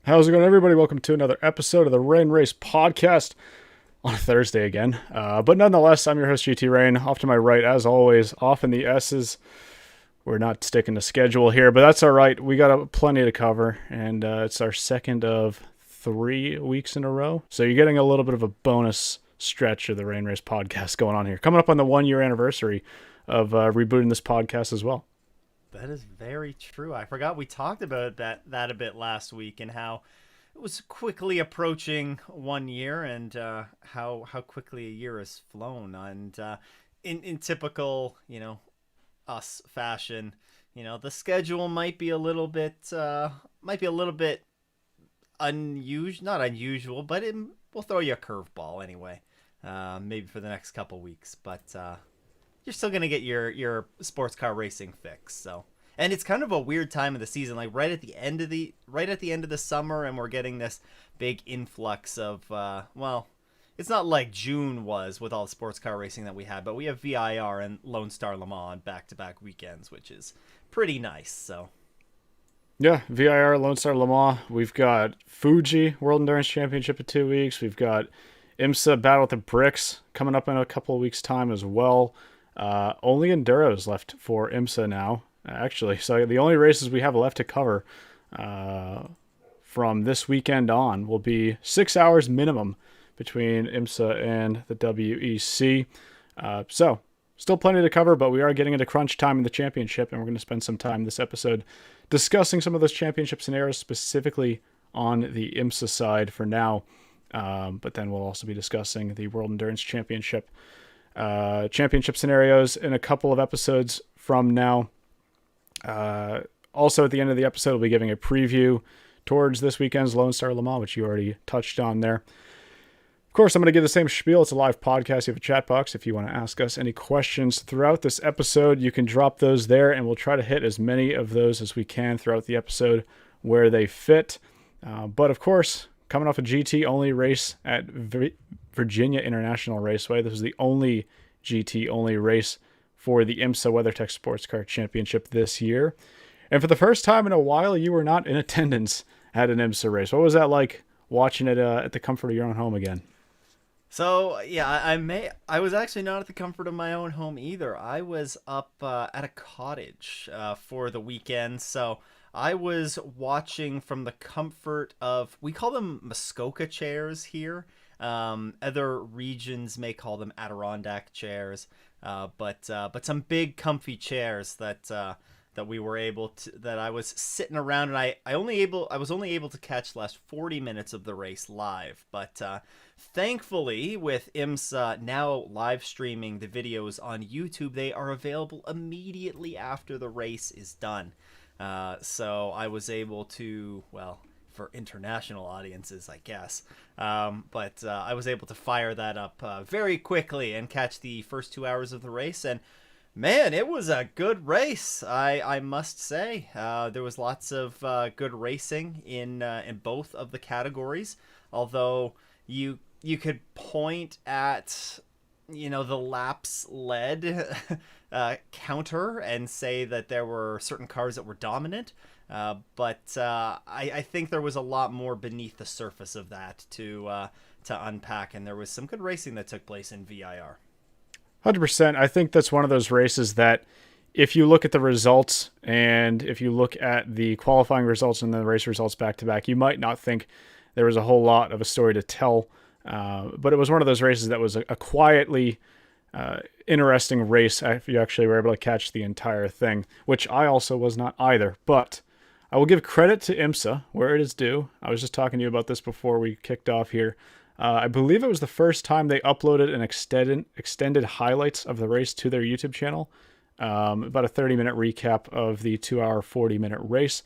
How's it going, everybody? Welcome to another episode of the Rain Race Podcast on a Thursday again. But nonetheless, I'm your host, GT Rain. Off to my right, as always, off in the Esses. We're not sticking to schedule here, but that's all right. We got plenty to cover, and it's our second of 3 weeks in a row. So you're getting a little bit of a bonus stretch of the Rain Race Podcast going on here. Coming up on the 1-year anniversary of rebooting this podcast as well. That is very true. I forgot we talked about that a bit last week and how it was quickly approaching 1 year and how quickly a year has flown. And in typical, us fashion, the schedule might be a little bit unusual, not unusual, but we'll throw you a curveball anyway, maybe for the next couple weeks. But you're still gonna get your sports car racing fix. So, and it's kind of a weird time of the season, like right at the end of the summer, and we're getting this big influx of it's not like June was with all the sports car racing that we had, but we have VIR and Lone Star Le Mans on back-to-back weekends, which is pretty nice. So. Yeah, VIR, Lone Star Le Mans. We've got Fuji World Endurance Championship in 2 weeks. We've got IMSA Battle with the Bricks coming up in a couple of weeks' time as well. Only Enduros left for IMSA now, actually. So the only races we have left to cover from this weekend on will be 6 hours minimum between IMSA and the WEC. So still plenty to cover, but we are getting into crunch time in the championship, and we're going to spend some time this episode discussing some of those championship scenarios, specifically on the IMSA side for now. But then we'll also be discussing the World Endurance Championship scenarios in a couple of episodes from now. Also, at the end of the episode, we'll be giving a preview towards this weekend's Lone Star Le Mans, which you already touched on there. Of course, I'm going to give the same spiel. It's a live podcast. You have a chat box. If you want to ask us any questions throughout this episode, you can drop those there, and we'll try to hit as many of those as we can throughout the episode where they fit. But of course, coming off a GT-only race at Virginia International Raceway, this was the only GT-only race for the IMSA WeatherTech SportsCar Championship this year. And for the first time in a while, you were not in attendance at an IMSA race. What was that like watching it at the comfort of your own home again? So yeah, I was actually not at the comfort of my own home either. I was up at a cottage for the weekend, so I was watching from the comfort of, we call them Muskoka chairs here. Other regions may call them Adirondack chairs, but some big comfy chairs that we were able to, that I was sitting around, and I was only able to catch the last 40 minutes of the race live, but thankfully with IMSA now live streaming the videos on YouTube, they are available immediately after the race is done. So I was able to, well, for international audiences, I guess, but I was able to fire that up very quickly and catch the first 2 hours of the race, and man, it was a good race. I must say, there was lots of good racing in both of the categories. Although you could point at the laps led counter and say that there were certain cars that were dominant, but I think there was a lot more beneath the surface of that to unpack, and there was some good racing that took place in VIR. 100%. I think that's one of those races that if you look at the results and if you look at the qualifying results and then the race results back to back, you might not think there was a whole lot of a story to tell. But it was one of those races that was a quietly interesting race if you actually were able to catch the entire thing, which I also was not either. But I will give credit to IMSA where it is due. I was just talking to you about this before we kicked off here. I believe it was the first time they uploaded an extended highlights of the race to their YouTube channel. About a 30-minute recap of the 2-hour, 40-minute race,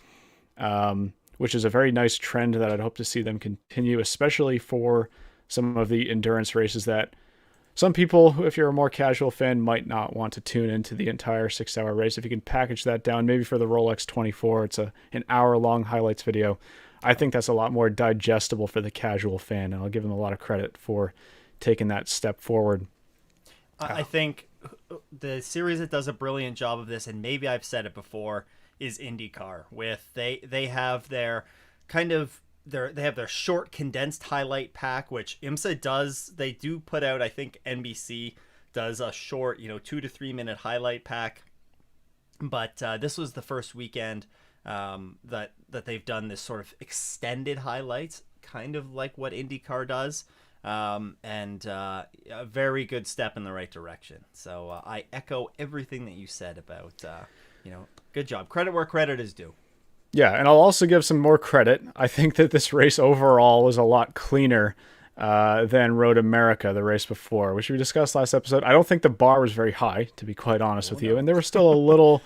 which is a very nice trend that I'd hope to see them continue, especially for some of the endurance races that some people, if you're a more casual fan, might not want to tune into the entire 6-hour race. If you can package that down, maybe for the Rolex 24, it's an hour-long highlights video. I think that's a lot more digestible for the casual fan, and I'll give them a lot of credit for taking that step forward. I think the series that does a brilliant job of this, and maybe I've said it before, is IndyCar. With they have their kind of they have their short condensed highlight pack, which IMSA does. They do put out. I think NBC does a short, 2 to 3 minute highlight pack. But this was the first weekend that they've done this sort of extended highlights, kind of like what IndyCar does, and a very good step in the right direction. So I echo everything that you said about, good job. Credit where credit is due. Yeah, and I'll also give some more credit. I think that this race overall was a lot cleaner than Road America, the race before, which we discussed last episode. I don't think the bar was very high, to be quite honest with you. And there were still a little,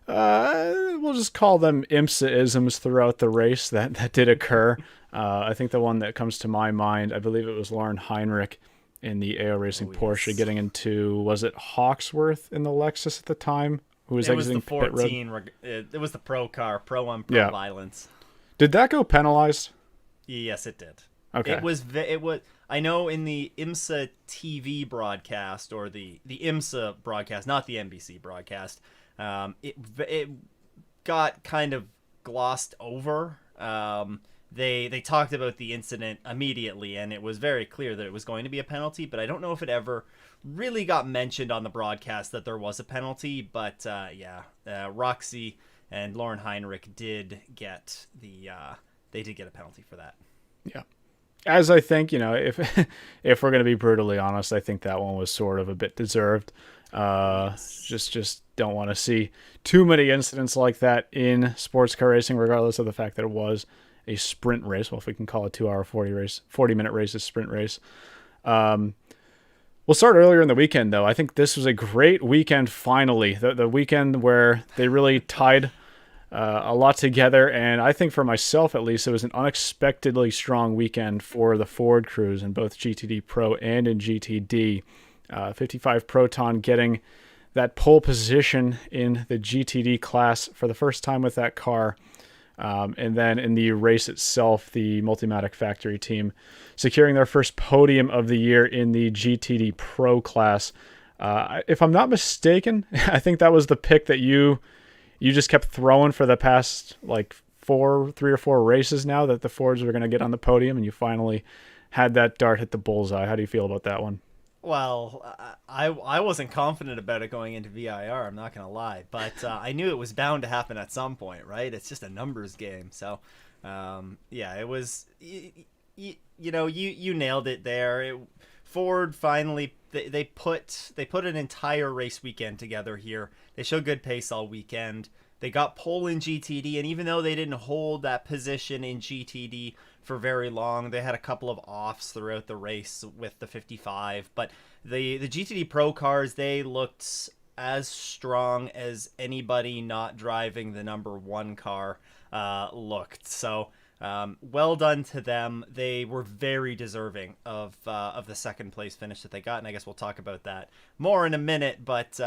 we'll just call them IMSA-isms throughout the race that did occur. I think the one that comes to my mind, I believe it was Lauren Heinrich in the AO Racing Porsche getting into, was it Hawksworth in the Lexus at the time? Who was exiting pit road? It was the pro car, pro on pro violence. Did that go penalized? Yes, it did. Okay. It was. I know in the IMSA TV broadcast, or the IMSA broadcast, not the NBC broadcast, it got kind of glossed over. They talked about the incident immediately, and it was very clear that it was going to be a penalty. But I don't know if it ever really got mentioned on the broadcast that there was a penalty. But Roxy and Lauren Heinrich did get they did get a penalty for that. Yeah. As I think, if if we're going to be brutally honest, I think that one was sort of a bit deserved. Yes. Just don't want to see too many incidents like that in sports car racing, regardless of the fact that it was a sprint race. Well, if we can call a 2-hour 40-minute race a sprint race. We'll start earlier in the weekend, though. I think this was a great weekend, finally. The weekend where they really tied a lot together, and I think for myself at least, it was an unexpectedly strong weekend for the Ford crews in both GTD Pro and in GTD. 55 Proton getting that pole position in the GTD class for the first time with that car. And then in the race itself, the Multimatic Factory team securing their first podium of the year in the GTD Pro class. If I'm not mistaken, I think that was the pick that you just kept throwing for the past 3 or 4 races now, that the Fords were going to get on the podium, and you finally had that dart hit the bullseye. How do you feel about that one? Well, I wasn't confident about it going into VIR, I'm not going to lie, but I knew it was bound to happen at some point, right? It's just a numbers game. So, it was, you nailed it there. Ford finally, they put an entire race weekend together here. They showed good pace all weekend. They got pole in GTD, and even though they didn't hold that position in GTD for very long, they had a couple of offs throughout the race with the 55. But the GTD Pro cars, they looked as strong as anybody not driving the number 1 car looked. So well done to them. They were very deserving of the second place finish that they got, and I guess we'll talk about that more in a minute. But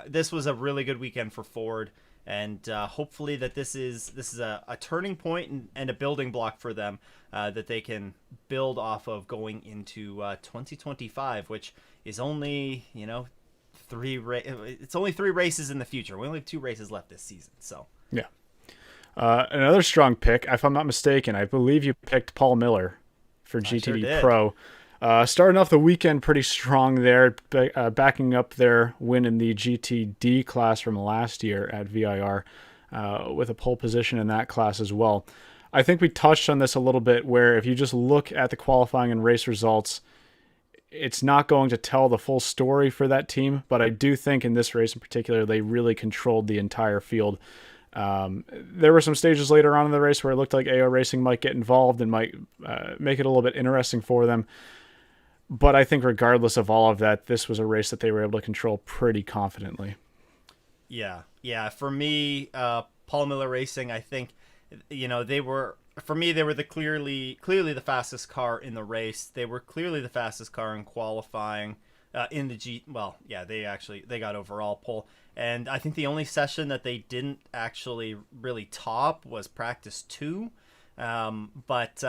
this was a really good weekend for Ford. And hopefully that this is a turning point and a building block for them that they can build off of going into 2025, which is only 3 races in the future. We only have 2 races left this season. So yeah, another strong pick. If I'm not mistaken, I believe you picked Paul Miller for GTD Pro. Starting off the weekend pretty strong there, backing up their win in the GTD class from last year at VIR with a pole position in that class as well. I think we touched on this a little bit, where if you just look at the qualifying and race results, it's not going to tell the full story for that team, but I do think in this race in particular, they really controlled the entire field. There were some stages later on in the race where it looked like AO Racing might get involved and might make it a little bit interesting for them. But I think regardless of all of that, this was a race that they were able to control pretty confidently. Yeah. For me, Paul Miller Racing, I think, they were clearly the fastest car in the race. They were clearly the fastest car in qualifying in the they got overall pole. And I think the only session that they didn't actually really top was practice 2. But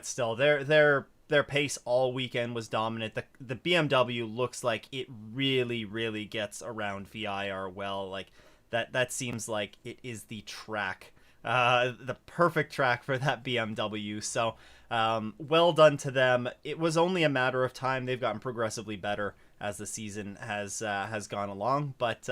still, their pace all weekend was dominant. The BMW looks like it really, really gets around VIR well. Like that seems like it is the track the perfect track for that BMW. So well done to them. It was only a matter of time. They've gotten progressively better as the season has gone along. But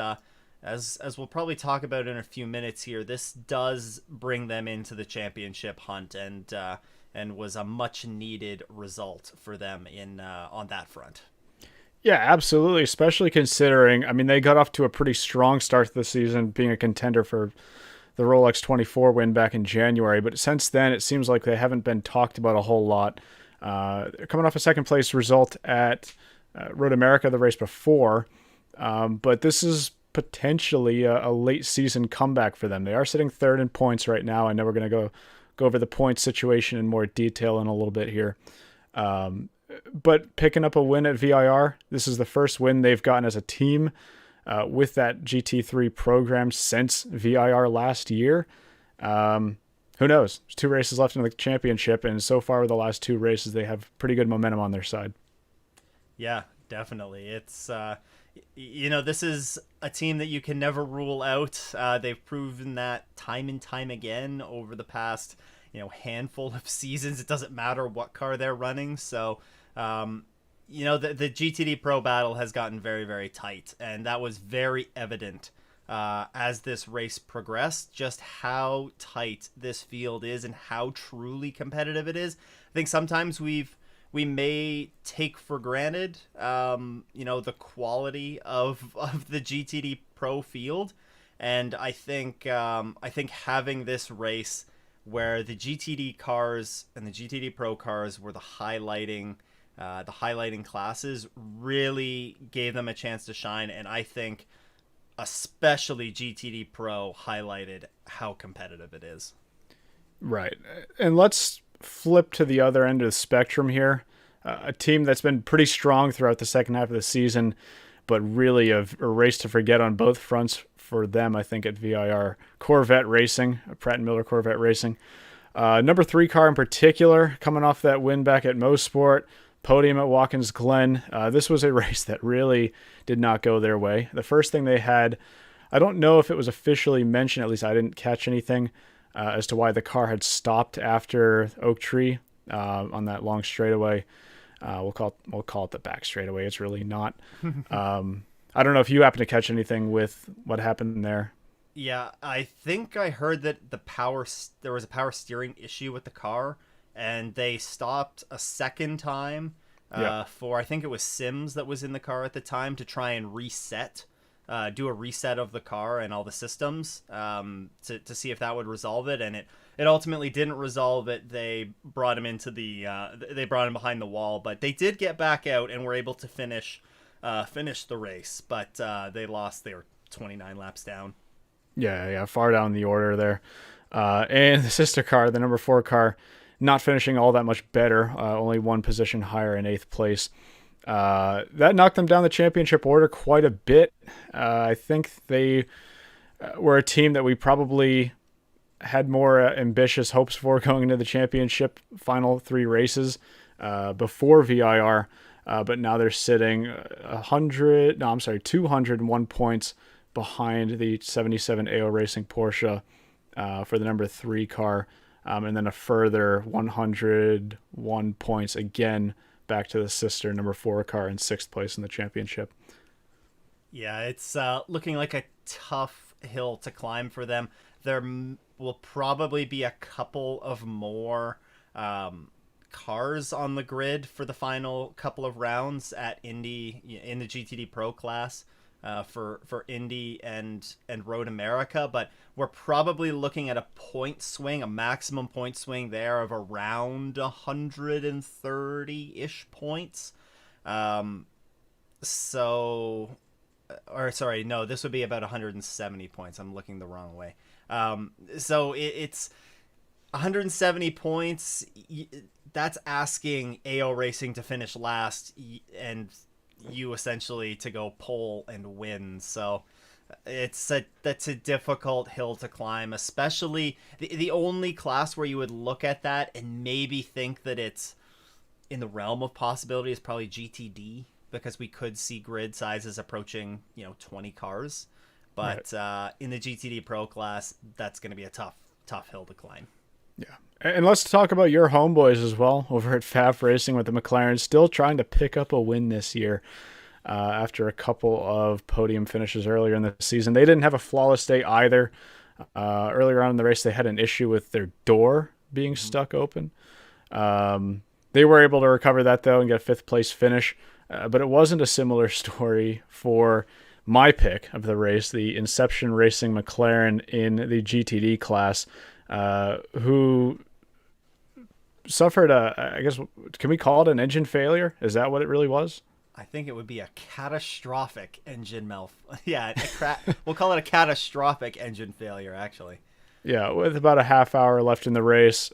as we'll probably talk about in a few minutes here, this does bring them into the championship hunt, and was a much needed result for them in on that front. Yeah, absolutely. Especially considering, I mean, they got off to a pretty strong start to the season, being a contender for the Rolex 24 win back in January. But since then, it seems like they haven't been talked about a whole lot. They're coming off a second place result at Road America the race before. But this is potentially a late season comeback for them. They are sitting third in points right now. I know we're going to go over the point situation in more detail in a little bit here. But picking up a win at VIR, this is the first win they've gotten as a team with that GT3 program since VIR last year. Who knows? There's 2 races left in the championship, and so far with the last 2 races, they have pretty good momentum on their side. Yeah, definitely. It's this is a team that you can never rule out. They've proven that time and time again over the past handful of seasons. It doesn't matter what car they're running. So the GTD Pro battle has gotten very, very tight, and that was very evident as this race progressed, just how tight this field is and how truly competitive it is. I think sometimes we may take for granted the quality of the GTD Pro field, and I think having this race where the GTD cars and the GTD Pro cars were the highlighting classes really gave them a chance to shine, and I think especially GTD Pro highlighted how competitive it is. Right. And let's flip to the other end of the spectrum here. A team that's been pretty strong throughout the second half of the season, but really a race to forget on both fronts for them, I think, at VIR. Corvette Racing, Pratt & Miller Corvette Racing. Number 3 car in particular, coming off that win back at Mosport, podium at Watkins Glen. This was a race that really did not go their way. The first thing they had, I don't know if it was officially mentioned, at least I didn't catch anything, as to why the car had stopped after Oak Tree on that long straightaway. We'll call it the back straightaway. It's really not. I don't know if you happen to catch anything with what happened there. Yeah, I think I heard that there was a power steering issue with the car, and they stopped a second time for, I think it was Sims that was in the car at the time, to try and do a reset of the car and all the systems to see if that would resolve it, and it ultimately didn't resolve it. They brought him behind the wall, but they did get back out and were able to finish the race, but they lost. They were 29 laps down. Yeah, far down the order there. And the sister car, the number 4 car, not finishing all that much better, only 1 position higher in 8th place. That knocked them down the championship order quite a bit. I think they were a team that we probably had more ambitious hopes for going into the championship final 3 races before VIR, but now they're sitting 201 points behind the 77 AO Racing Porsche for the number 3 car, and then a further 101 points again back to the sister number 4 car in 6th place in the championship. Yeah, it's looking like a tough hill to climb for them. There will probably be a couple of more cars on the grid for the final couple of rounds at Indy in the GTD Pro class for Indy and Road America, but we're probably looking at a maximum point swing there of around 130-ish points. This would be about 170 points. I'm looking the wrong way. So it's 170 points. That's asking AO Racing to finish last and you essentially to go pole and win. So that's a difficult hill to climb, especially the only class where you would look at that and maybe think that it's in the realm of possibility is probably GTD, because we could see grid sizes approaching 20 cars. But right. In the GTD Pro class, that's going to be a tough tough hill to climb. Yeah. And let's talk about your homeboys as well over at FAF Racing with the McLaren, still trying to pick up a win this year after a couple of podium finishes earlier in the season. They didn't have a flawless day either. Earlier on in the race, they had an issue with their door being stuck open. They were able to recover that, though, and get a fifth-place finish. But it wasn't a similar story for my pick of the race, the Inception Racing McLaren in the GTD class, who suffered I guess, can we call it an engine failure? Is that what it really was? I think it would be a catastrophic engine Yeah, we'll call it a catastrophic engine failure, actually. Yeah, with about a half hour left in the race,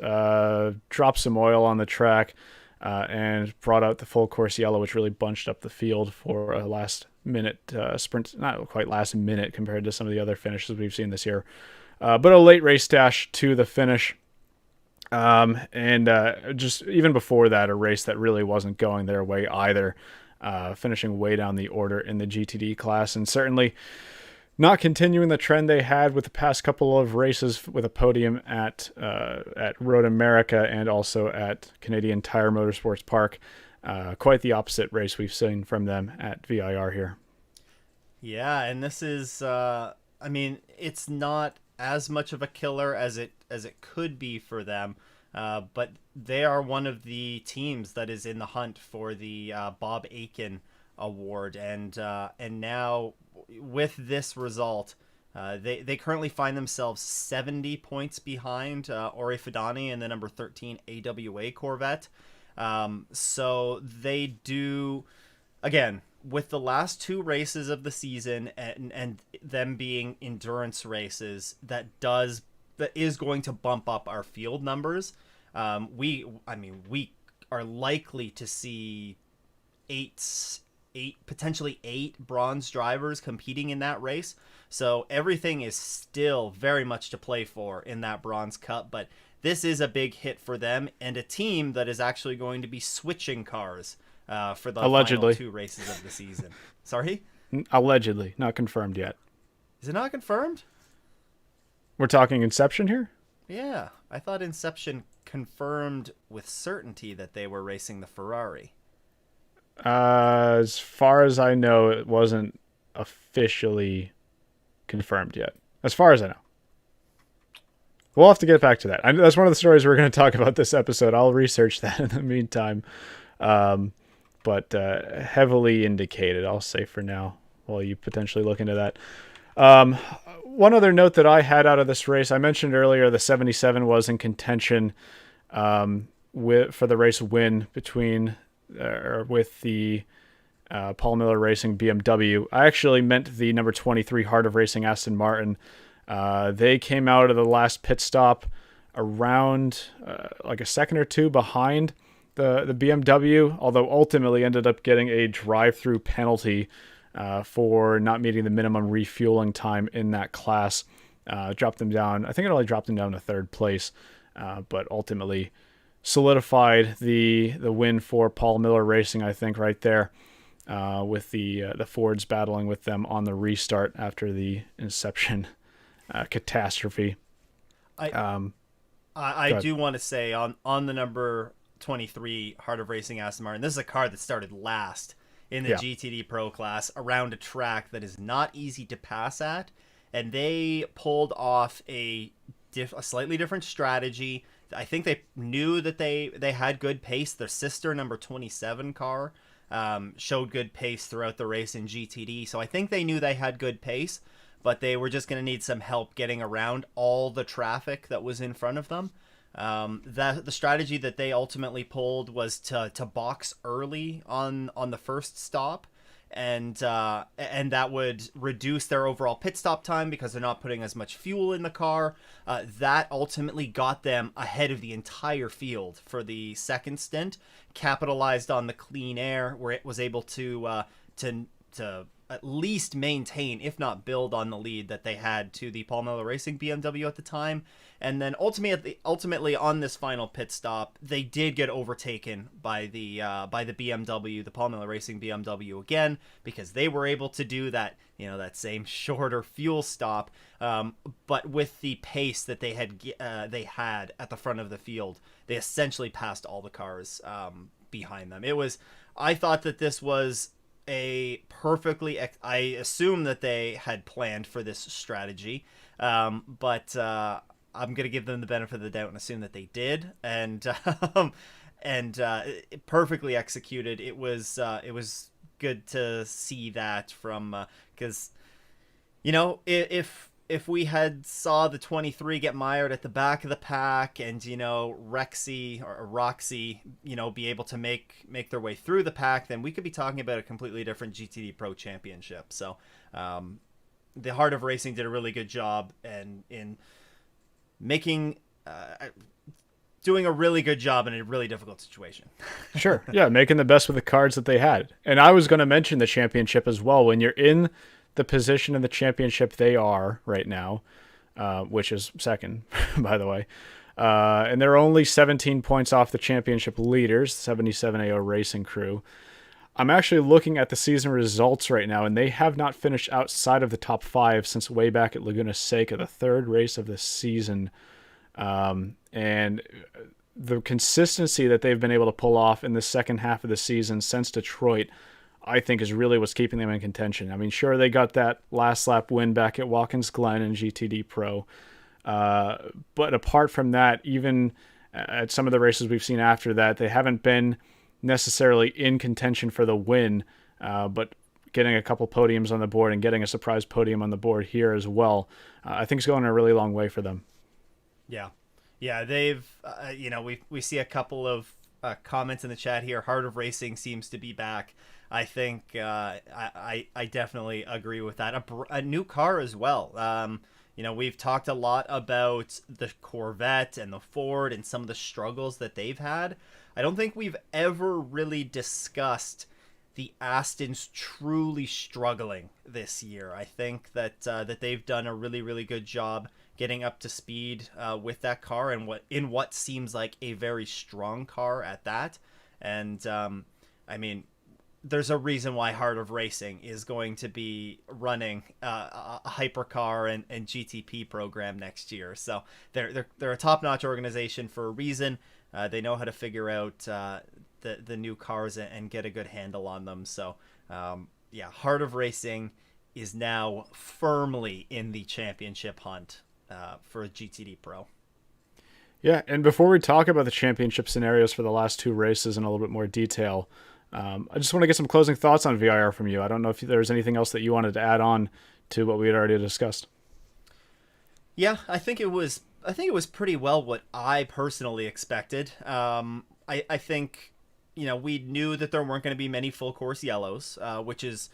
dropped some oil on the track and brought out the full course yellow, which really bunched up the field for a last minute sprint. Not quite last minute compared to some of the other finishes we've seen this year. But a late race dash to the finish. And just even before that, a race that really wasn't going their way either, finishing way down the order in the GTD class, and certainly not continuing the trend they had with the past couple of races with a podium at Road America and also at Canadian Tire Motorsports Park. Quite the opposite race we've seen from them at VIR here. Yeah, and this is, I mean, it's not as much of a killer as it could be for them, but they are one of the teams that is in the hunt for the Bob Aiken Award, and now with this result, they currently find themselves 70 points behind Ore Fidani and the number 13 AWA Corvette. So they do, again, with the last two races of the season and them being endurance races, that is going to bump up our field numbers. We are likely to see potentially eight bronze drivers competing in that race. So everything is still very much to play for in that Bronze Cup, but this is a big hit for them and a team that is actually going to be switching cars for the Allegedly. final two races of the season. Sorry? Allegedly, not confirmed yet. Is it not confirmed? We're talking Inception here? Yeah, I thought Inception confirmed with certainty that they were racing the Ferrari. As far as I know, it wasn't officially confirmed yet. As far as I know. We'll have to get back to that. That's one of the stories we're going to talk about this episode. I'll research that in the meantime. But heavily indicated, I'll say for now, while you potentially look into that. One other note that I had out of this race, I mentioned earlier the 77 was in contention for the race win with the Paul Miller Racing BMW. I actually meant the number 23 Heart of Racing Aston Martin. They came out of the last pit stop around like a second or two behind the BMW, although ultimately ended up getting a drive-through penalty for not meeting the minimum refueling time in that class. Dropped them down. I think it only dropped them down to third place, but ultimately solidified the win for Paul Miller Racing, I think, right there, with the Fords battling with them on the restart after the Inception catastrophe. I do want to say on the number 23 Heart of Racing Aston Martin, this is a car that started last in the GTD Pro class around a track that is not easy to pass at, and they pulled off a slightly different strategy. I think they knew that they had good pace. Their sister number 27 car showed good pace throughout the race in GTD, so I think they knew they had good pace, but they were just going to need some help getting around all the traffic that was in front of them. The strategy that they ultimately pulled was to box early on the first stop, and that would reduce their overall pit stop time because they're not putting as much fuel in the car. That ultimately got them ahead of the entire field for the second stint, capitalized on the clean air where it was able to at least maintain, if not build on the lead that they had to the Paul Miller Racing BMW at the time. And then ultimately on this final pit stop, they did get overtaken by the BMW, the Paul Miller Racing BMW again, because they were able to do that, that same shorter fuel stop, but with the pace that they had at the front of the field, they essentially passed all the cars behind them. I thought that this was I assume that they had planned for this strategy, but I'm going to give them the benefit of the doubt and assume that they did, and perfectly executed. It was good to see that from, because if we had saw the 23 get mired at the back of the pack, and Rexy or Roxy be able to make their way through the pack, then we could be talking about a completely different GTD Pro Championship. So the Heart of Racing did a really good job in making doing a really good job in a really difficult situation. Sure. Yeah, making the best with the cards that they had. And I was going to mention the championship as well. When you're in the position in the championship they are right now, which is second, by the way, and they're only 17 points off the championship leaders, 77 AO Racing Crew. I'm actually looking at the season results right now, and they have not finished outside of the top 5 since way back at Laguna Seca, the third race of the season. And the consistency that they've been able to pull off in the second half of the season since Detroit, I think, is really what's keeping them in contention. I mean, sure, they got that last lap win back at Watkins Glen and GTD Pro. But apart from that, even at some of the races we've seen after that, they haven't been necessarily in contention for the win, but getting a couple podiums on the board and getting a surprise podium on the board here as well, I think is going a really long way for them. Yeah, they've, we see a couple of comments in the chat here. Heart of Racing seems to be back. I think I definitely agree with that. A new car as well. We've talked a lot about the Corvette and the Ford and some of the struggles that they've had. I don't think we've ever really discussed the Astons truly struggling this year. I think that they've done a really, really good job getting up to speed with that car, and what seems like a very strong car at that. And I mean, there's a reason why Heart of Racing is going to be running a hypercar and GTP program next year. So they're a top-notch organization for a reason. They know how to figure out the new cars and get a good handle on them. So Heart of Racing is now firmly in the championship hunt for GTD Pro. Yeah, and before we talk about the championship scenarios for the last 2 races in a little bit more detail, I just want to get some closing thoughts on VIR from you. I don't know if there's anything else that you wanted to add on to what we had already discussed. Yeah, I think it was pretty well what I personally expected. I think, we knew that there weren't going to be many full course yellows, which is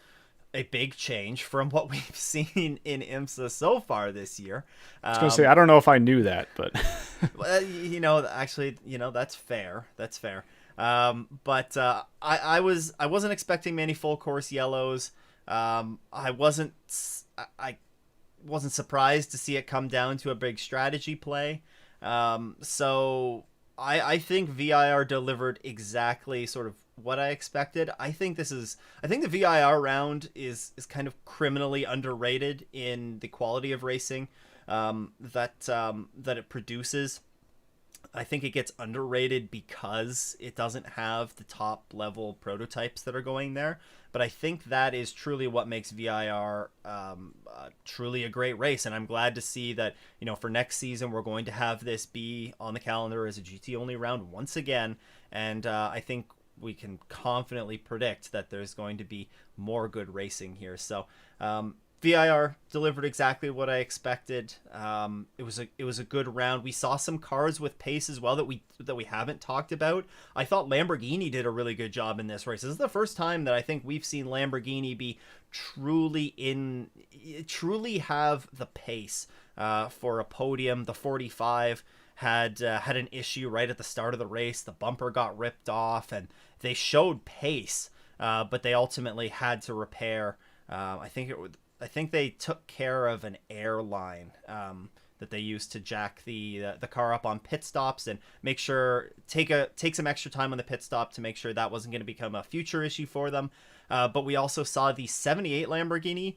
a big change from what we've seen in IMSA so far this year. I was going to say, I don't know if I knew that, but actually, that's fair. That's fair. But I wasn't expecting many full course yellows. I wasn't surprised to see it come down to a big strategy play. So I think VIR delivered exactly sort of what I expected. I think the VIR round is kind of criminally underrated in the quality of racing that it produces. I think it gets underrated because it doesn't have the top level prototypes that are going there. But I think that is truly what makes VIR truly a great race. And I'm glad to see that, for next season, we're going to have this be on the calendar as a GT only round once again. And I think we can confidently predict that there's going to be more good racing here. So VIR delivered exactly what I expected. It was a good round. We saw some cars with pace as well that we haven't talked about. I thought Lamborghini did a really good job in this race. This is the first time that I think we've seen Lamborghini be truly have the pace for a podium. The 45 had an issue right at the start of the race. The bumper got ripped off, and they showed pace, but they ultimately had to repair I think they took care of an airline that they used to jack the car up on pit stops and make sure take some extra time on the pit stop to make sure that wasn't going to become a future issue for them. But we also saw the 78 Lamborghini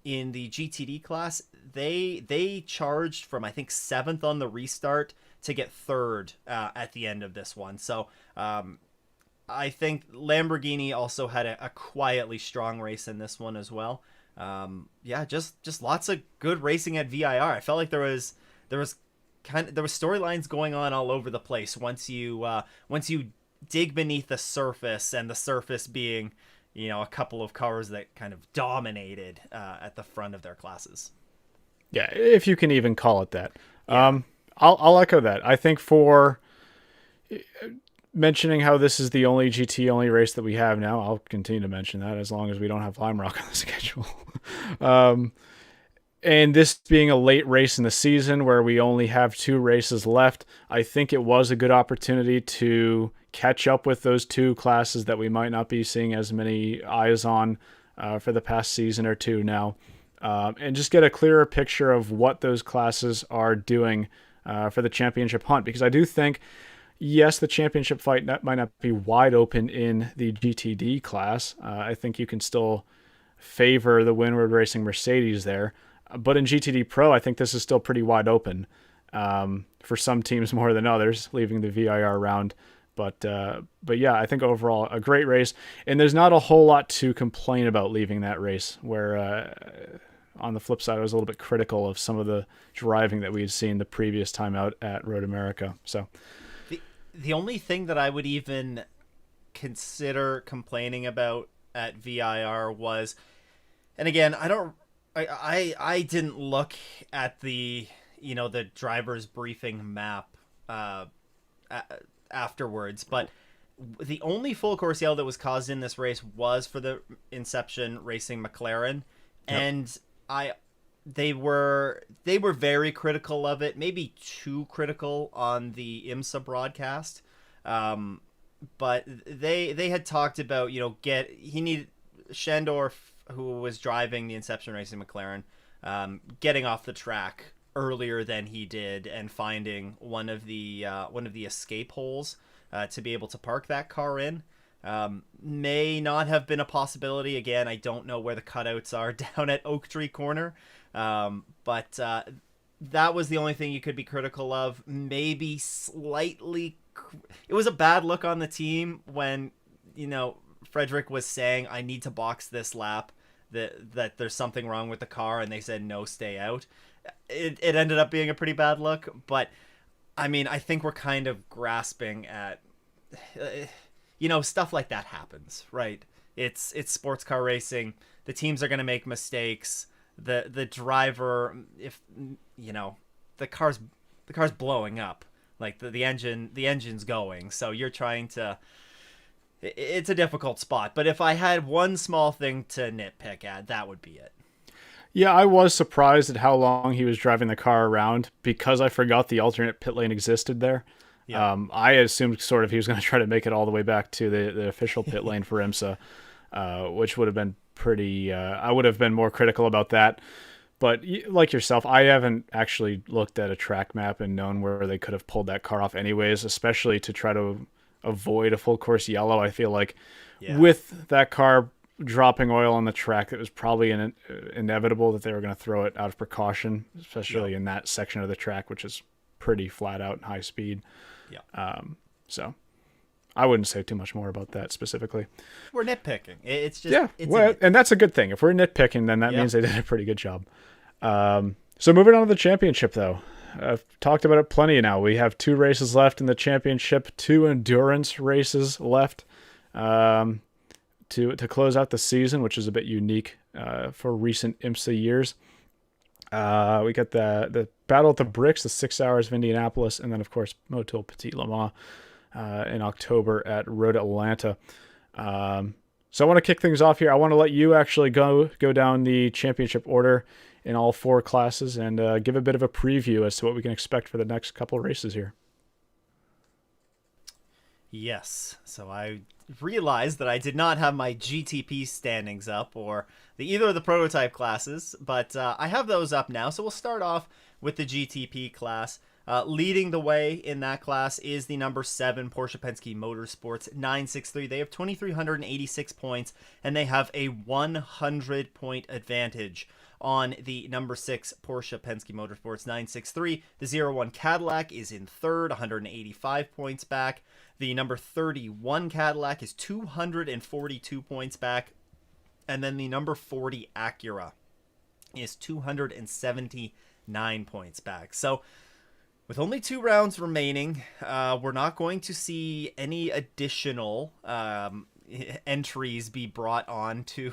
in the GTD class. They charged from, I think, 7th on the restart to get 3rd at the end of this one. So I think Lamborghini also had a quietly strong race in this one as well. Yeah, just lots of good racing at VIR. I felt like there was storylines going on all over the place once you dig beneath the surface, and the surface being, a couple of cars that kind of dominated at the front of their classes. Yeah, if you can even call it that. Yeah. I'll echo that. I think for mentioning how this is the only GT only race that we have now, I'll continue to mention that as long as we don't have Lime Rock on the schedule. And this being a late race in the season where we only have 2 races left, I think it was a good opportunity to catch up with those 2 classes that we might not be seeing as many eyes on for the past season or 2 now, and just get a clearer picture of what those classes are doing for the championship hunt. Because I do think, yes, the championship fight might not be wide open in the GTD class. I think you can still favor the Windward Racing Mercedes there. But in GTD Pro, I think this is still pretty wide open for some teams more than others, leaving the VIR round. But yeah, I think overall a great race. And there's not a whole lot to complain about leaving that race, where on the flip side, I was a little bit critical of some of the driving that we had seen the previous time out at Road America. So the only thing that I would even consider complaining about at VIR was, and again, I didn't look at the driver's briefing map afterwards, but the only full course yellow that was caused in this race was for the Inception Racing McLaren. Yep. And they were very critical of it, maybe too critical on the IMSA broadcast. But they had talked about, he needed Shandor, who was driving the Inception Racing McLaren, getting off the track earlier than he did and finding one of the escape holes to be able to park that car in. May not have been a possibility. Again, I don't know where the cutouts are down at Oak Tree Corner, but that was the only thing you could be critical of. Maybe slightly, it was a bad look on the team when Frederick was saying, "I need to box this lap," that there's something wrong with the car, and they said no, stay out. It ended up being a pretty bad look, but I mean, I think we're kind of grasping at stuff like that happens, right? It's sports car racing. The teams are going to make mistakes. The driver, if the car's blowing up, like the engine's going, so you're trying to, it's a difficult spot. But if I had one small thing to nitpick at, that would be it. Yeah, I was surprised at how long he was driving the car around, because I forgot the alternate pit lane existed there. Yeah. I assumed sort of he was going to try to make it all the way back to the official pit lane for IMSA, which would have been pretty, I would have been more critical about that. But like yourself, I haven't actually looked at a track map and known where they could have pulled that car off anyways, especially to try to avoid a full course yellow. I feel like with that car dropping oil on the track, it was probably inevitable that they were going to throw it out of precaution, especially in that section of the track, which is pretty flat out and high speed. So I wouldn't say too much more about that specifically. We're nitpicking. It's just and that's a good thing. If we're nitpicking, then that means they did a pretty good job. So moving on to the championship, though. I've talked about it plenty now. We have 2 races left in the championship, 2 endurance races left to close out the season, which is a bit unique for recent IMSA years. We got the Battle at the Bricks, the 6 hours of Indianapolis, and then, of course, Motul Petit Le Mans in October at Road Atlanta. So I want to kick things off here. I want to let you actually go down the championship order in all 4 classes and give a bit of a preview as to what we can expect for the next couple of races here. Yes. So I realized that I did not have my GTP standings up, or either of the prototype classes, but I have those up now. So we'll start off with the GTP class. Leading the way in that class is the number 7 Porsche Penske Motorsports 963. They have 2,386 points, and they have a 100-point advantage on the number 6 Porsche Penske Motorsports 963. The 01 Cadillac is in third, 185 points back. The number 31 Cadillac is 242 points back. And then the number 40 Acura is 279 points back. So with only 2 rounds remaining, we're not going to see any additional entries be brought onto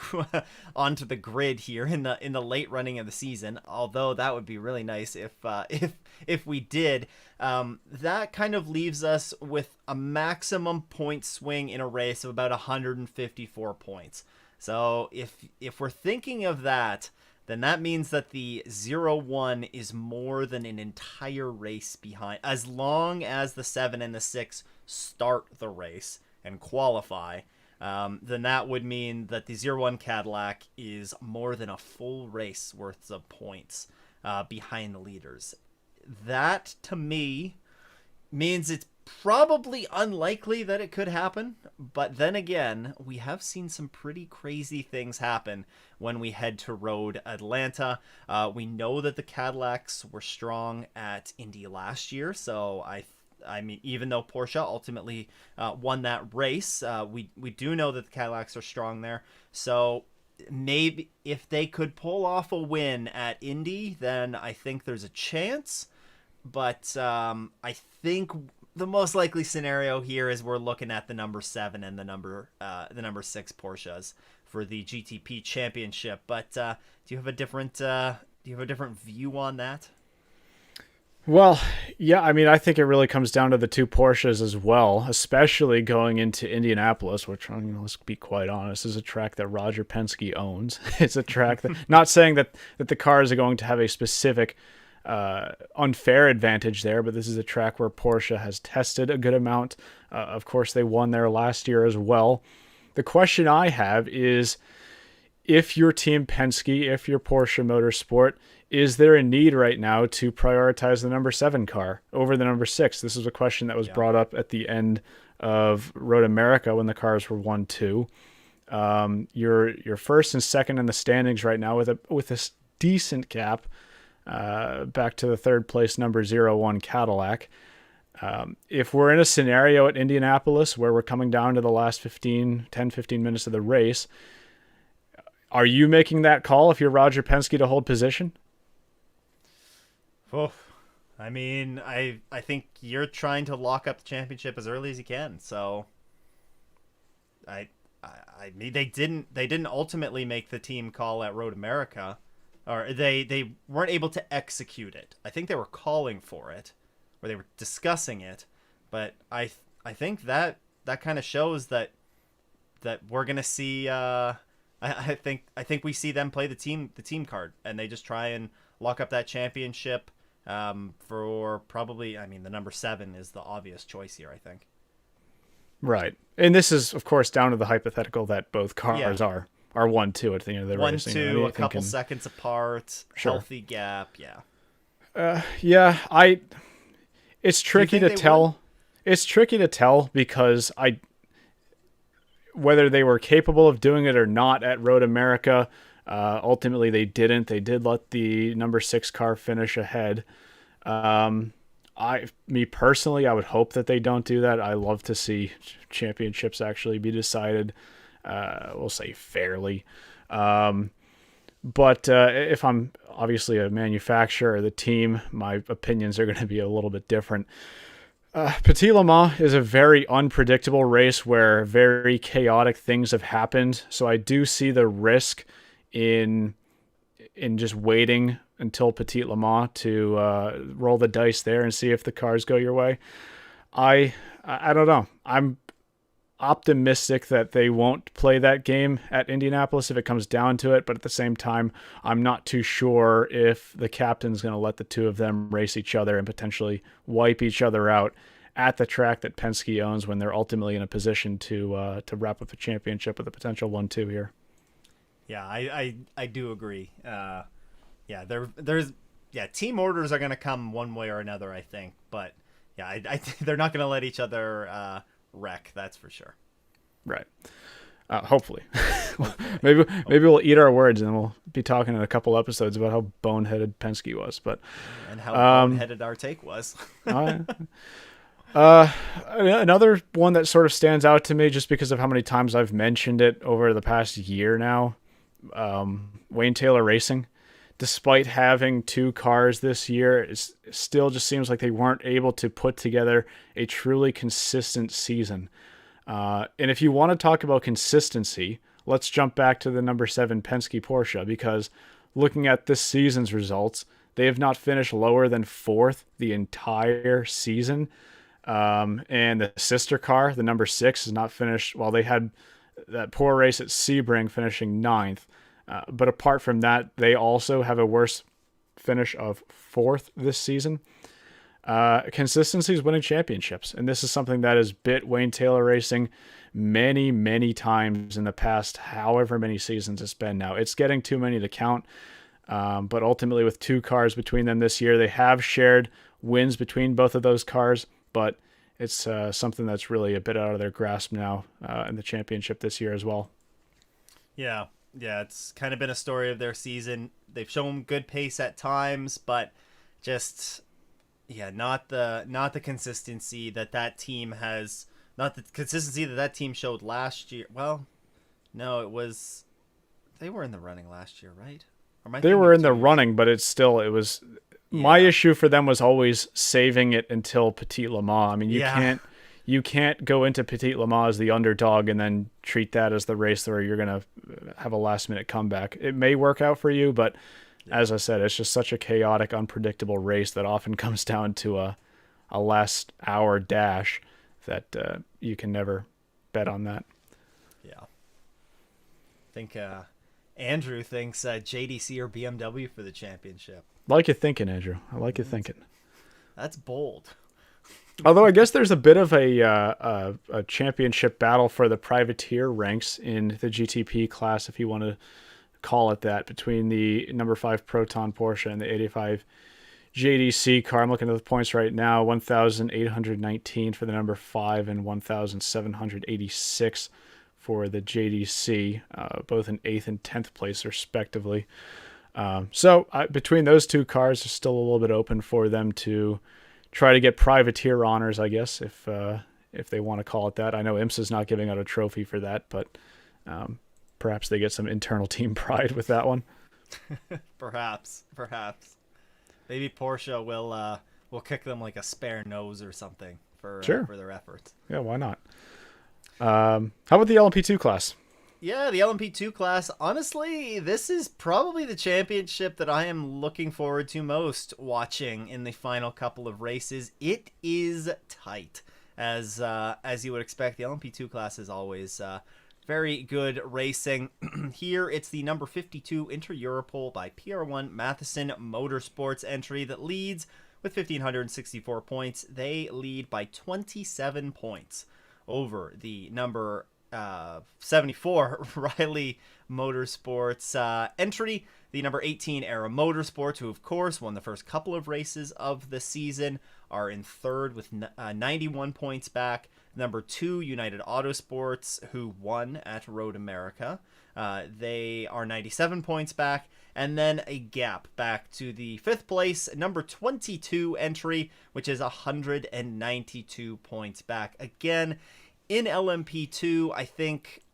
onto the grid here in the late running of the season. Although that would be really nice if we did. That kind of leaves us with a maximum point swing in a race of about 154 points. So if we're thinking of that, then that means that the 0-1 is more than an entire race behind. As long as the 7 and the 6 start the race and qualify, then that would mean that the 0-1 Cadillac is more than a full race worth of points behind the leaders. That, to me, means it's probably unlikely that it could happen, but then again, we have seen some pretty crazy things happen when we head to Road Atlanta. We know that the Cadillacs were strong at Indy last year, so I mean, even though Porsche ultimately won that race, we do know that the Cadillacs are strong there. So maybe if they could pull off a win at Indy, then I think there's a chance. But I think the most likely scenario here is we're looking at the number 7 and the number 6 Porsches for the GTP Championship. But do you have a different view on that? Well, yeah, I mean, I think it really comes down to the 2 Porsches as well, especially going into Indianapolis, which, let's be quite honest, is a track that Roger Penske owns. It's a track that, not saying that the cars are going to have a specific unfair advantage there, but this is a track where Porsche has tested a good amount. Of course, they won there last year as well. The question I have is, if you're Team Penske, if you're Porsche Motorsport, is there a need right now to prioritize the number 7 car over the number 6? This is a question that was brought up at the end of Road America when the cars were 1-2. You're first and second in the standings right now with a decent gap back to the third place number 01 Cadillac. If we're in a scenario at Indianapolis where we're coming down to the last 10-15 minutes of the race, are you making that call if you're Roger Penske to hold position? Oh, I mean, I think you're trying to lock up the championship as early as you can. So I mean, they didn't ultimately make the team call at Road America, or they weren't able to execute it. I think they were calling for it, or they were discussing it, but I think that kind of shows that we're gonna see. I think we see them play the team card, and they just try and lock up that championship for probably. I mean, the number 7 is the obvious choice here, I think. Right, and this is of course down to the hypothetical that both cars are 1-2 at the end of the race. 1-2, a couple seconds apart, sure. Healthy gap, yeah. It's tricky to tell. It's tricky to tell because whether they were capable of doing it or not at Road America, ultimately they didn't. They did let the number 6 car finish ahead. Me personally, I would hope that they don't do that. I love to see championships actually be decided, we'll say fairly. But if I'm obviously a manufacturer or the team, my opinions are going to be a little bit different. Petit Le Mans is a very unpredictable race where very chaotic things have happened. So I do see the risk in just waiting until Petit Le Mans to roll the dice there and see if the cars go your way. I don't know. I'm optimistic that they won't play that game at Indianapolis if it comes down to it, but at the same time, I'm not too sure if the captain's going to let the 2 of them race each other and potentially wipe each other out at the track that Penske owns when they're ultimately in a position to wrap up the championship with a potential 1-2 here. Yeah, I do agree. There's team orders are going to come one way or another, I think. But yeah, I they're not going to let each other wreck. That's for sure. Right. Hopefully. maybe we'll eat our words and we'll be talking in a couple episodes about how boneheaded Penske was, but and how boneheaded our take was. Another one that sort of stands out to me just because of how many times I've mentioned it over the past year now, Wayne Taylor Racing. Despite having 2 cars this year, it still just seems like they weren't able to put together a truly consistent season. And if you want to talk about consistency, let's jump back to the number 7 Penske Porsche, because looking at this season's results, they have not finished lower than 4th the entire season. And the sister car, the number 6, has not finished. Well, they had that poor race at Sebring finishing 9th. But apart from that, they also have a worse finish of 4th this season. Consistency is winning championships, and this is something that has bit Wayne Taylor Racing many, many times in the past, however many seasons it's been now. It's getting too many to count, but ultimately with 2 cars between them this year, they have shared wins between both of those cars, but it's something that's really a bit out of their grasp now in the championship this year as well. Yeah, it's kind of been a story of their season. They've shown good pace at times, but just... yeah, not the consistency that team has, not the consistency that team showed last year. Well, no, they were in the running last year, right? They were in the running, but it was my issue for them was always saving it until Petit Le Mans. I mean, you can't go into Petit Le Mans as the underdog and then treat that as the race where you're going to have a last minute comeback. It may work out for you, but as I said, it's just such a chaotic, unpredictable race that often comes down to a last hour dash that you can never bet on that. Yeah. I think Andrew thinks JDC or BMW for the championship. I like you thinking, Andrew. I like you thinking. That's bold. Although I guess there's a bit of a championship battle for the privateer ranks in the GTP class, if you want to call it that, between the number 5 Proton Porsche and the 85 JDC car. I'm looking at the points right now: 1,819 for the number 5 and 1,786 for the JDC, both in 8th and 10th place respectively. So between those 2 cars, there's still a little bit open for them to try to get privateer honors, I guess, if they want to call it that. I know IMSA's not giving out a trophy for that, but perhaps they get some internal team pride with that one. Perhaps. Maybe Porsche will kick them like a spare nose or something for their efforts. Yeah, why not? How about the LMP2 class? Yeah, the LMP2 class. Honestly, this is probably the championship that I am looking forward to most watching in the final couple of races. It is tight, as you would expect. The LMP2 class is always very good racing. Here, it's the number 52 Inter-Europol by PR1 Matheson Motorsports entry that leads with 1,564 points. They lead by 27 points over the number 74 Riley Motorsports entry. The number 18 Era Motorsports, who of course won the first couple of races of the season, are in 3rd with 91 points back. Number 2 United Autosports, who won at Road America, they are 97 points back. And then a gap back to the 5th place, number 22 entry, which is 192 points back. Again, in LMP2, I think,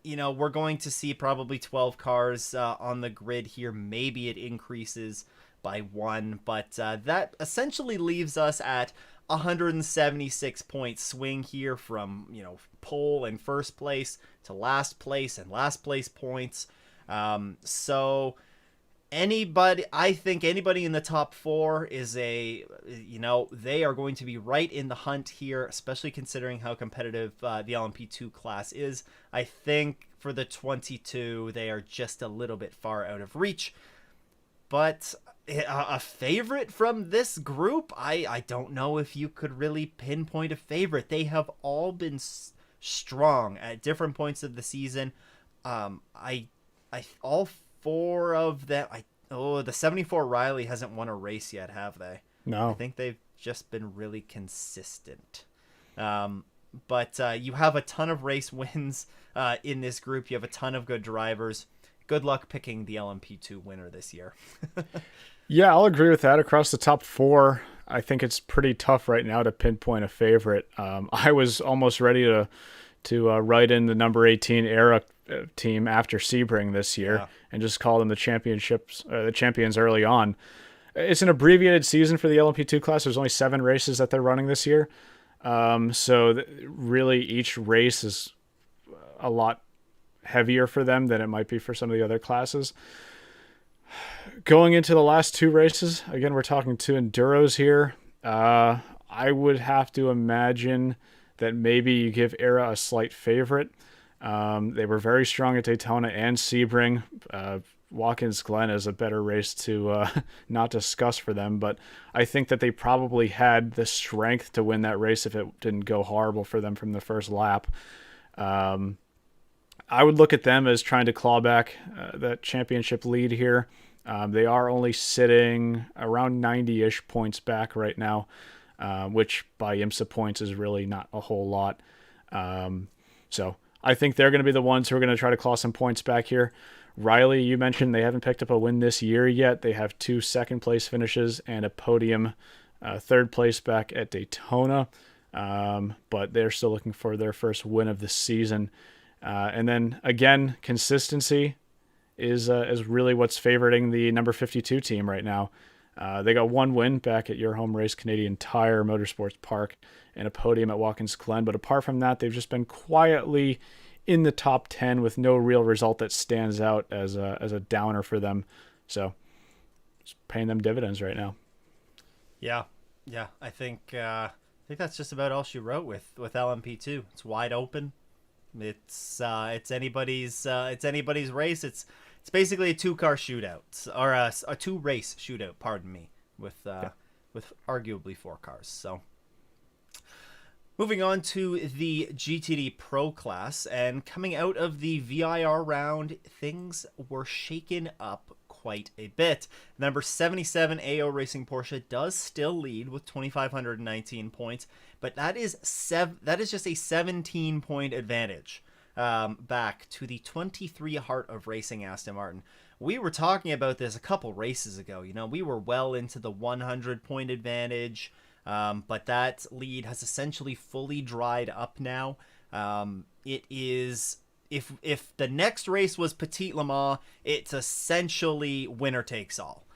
we're going to see probably 12 cars on the grid here. Maybe it increases by 1, but that essentially leaves us at 176 point swing here from, pole and first place to last place and last place points. So I think anybody in the top 4 is they are going to be right in the hunt here, especially considering how competitive the LMP2 class is. I think for the 22, they are just a little bit far out of reach. But a favorite from this group, I don't know if you could really pinpoint a favorite. They have all been strong at different points of the season. I all four of them. The 74 Riley hasn't won a race yet, have they? I No. think they've just been really consistent. But you have a ton of race wins in this group. You have a ton of good drivers. Good luck picking the LMP2 winner this year. Yeah, I'll agree with that. Across the top four, I think it's pretty tough right now to pinpoint a favorite. I was almost ready to write in the number 18 era team after Sebring this year and just call them the champions early on. It's an abbreviated season for the LMP2 class. There's only 7 races that they're running this year. Really each race is a lot heavier for them than it might be for some of the other classes. Going into the last 2 races, again, we're talking 2 enduros here. I would have to imagine that maybe you give Era a slight favorite. They were very strong at Daytona and Sebring. Watkins Glen is a better race to not discuss for them, but I think that they probably had the strength to win that race if it didn't go horrible for them from the first lap. I would look at them as trying to claw back that championship lead here. They are only sitting around 90-ish points back right now, which by IMSA points is really not a whole lot. So I think they're going to be the ones who are going to try to claw some points back here. Riley, you mentioned they haven't picked up a win this year yet. They have 2 second-place finishes and a podium, third place back at Daytona, but they're still looking for their first win of the season. And then, again, consistency is really what's favoriting the number 52 team right now. They got 1 win back at your home race, Canadian Tire Motorsports Park, and a podium at Watkins Glen. But apart from that, they've just been quietly in the top 10 with no real result that stands out as a downer for them. So it's paying them dividends right now. Yeah. I think that's just about all she wrote with LMP2. It's wide open. It's anybody's race. It's basically a 2-car shootout or a 2-race shootout. Pardon me, with arguably 4 cars. So. Moving on to the GTD Pro class, and coming out of the VIR round, things were shaken up quite a bit. Number 77 AO Racing Porsche does still lead with 2,519 points, but that is just a 17-point advantage back to the 23 Heart of Racing Aston Martin. We were talking about this a couple races ago. We were well into the 100-point advantage. But that lead has essentially fully dried up now. It is, if the next race was Petit Le Mans, it's essentially winner takes all,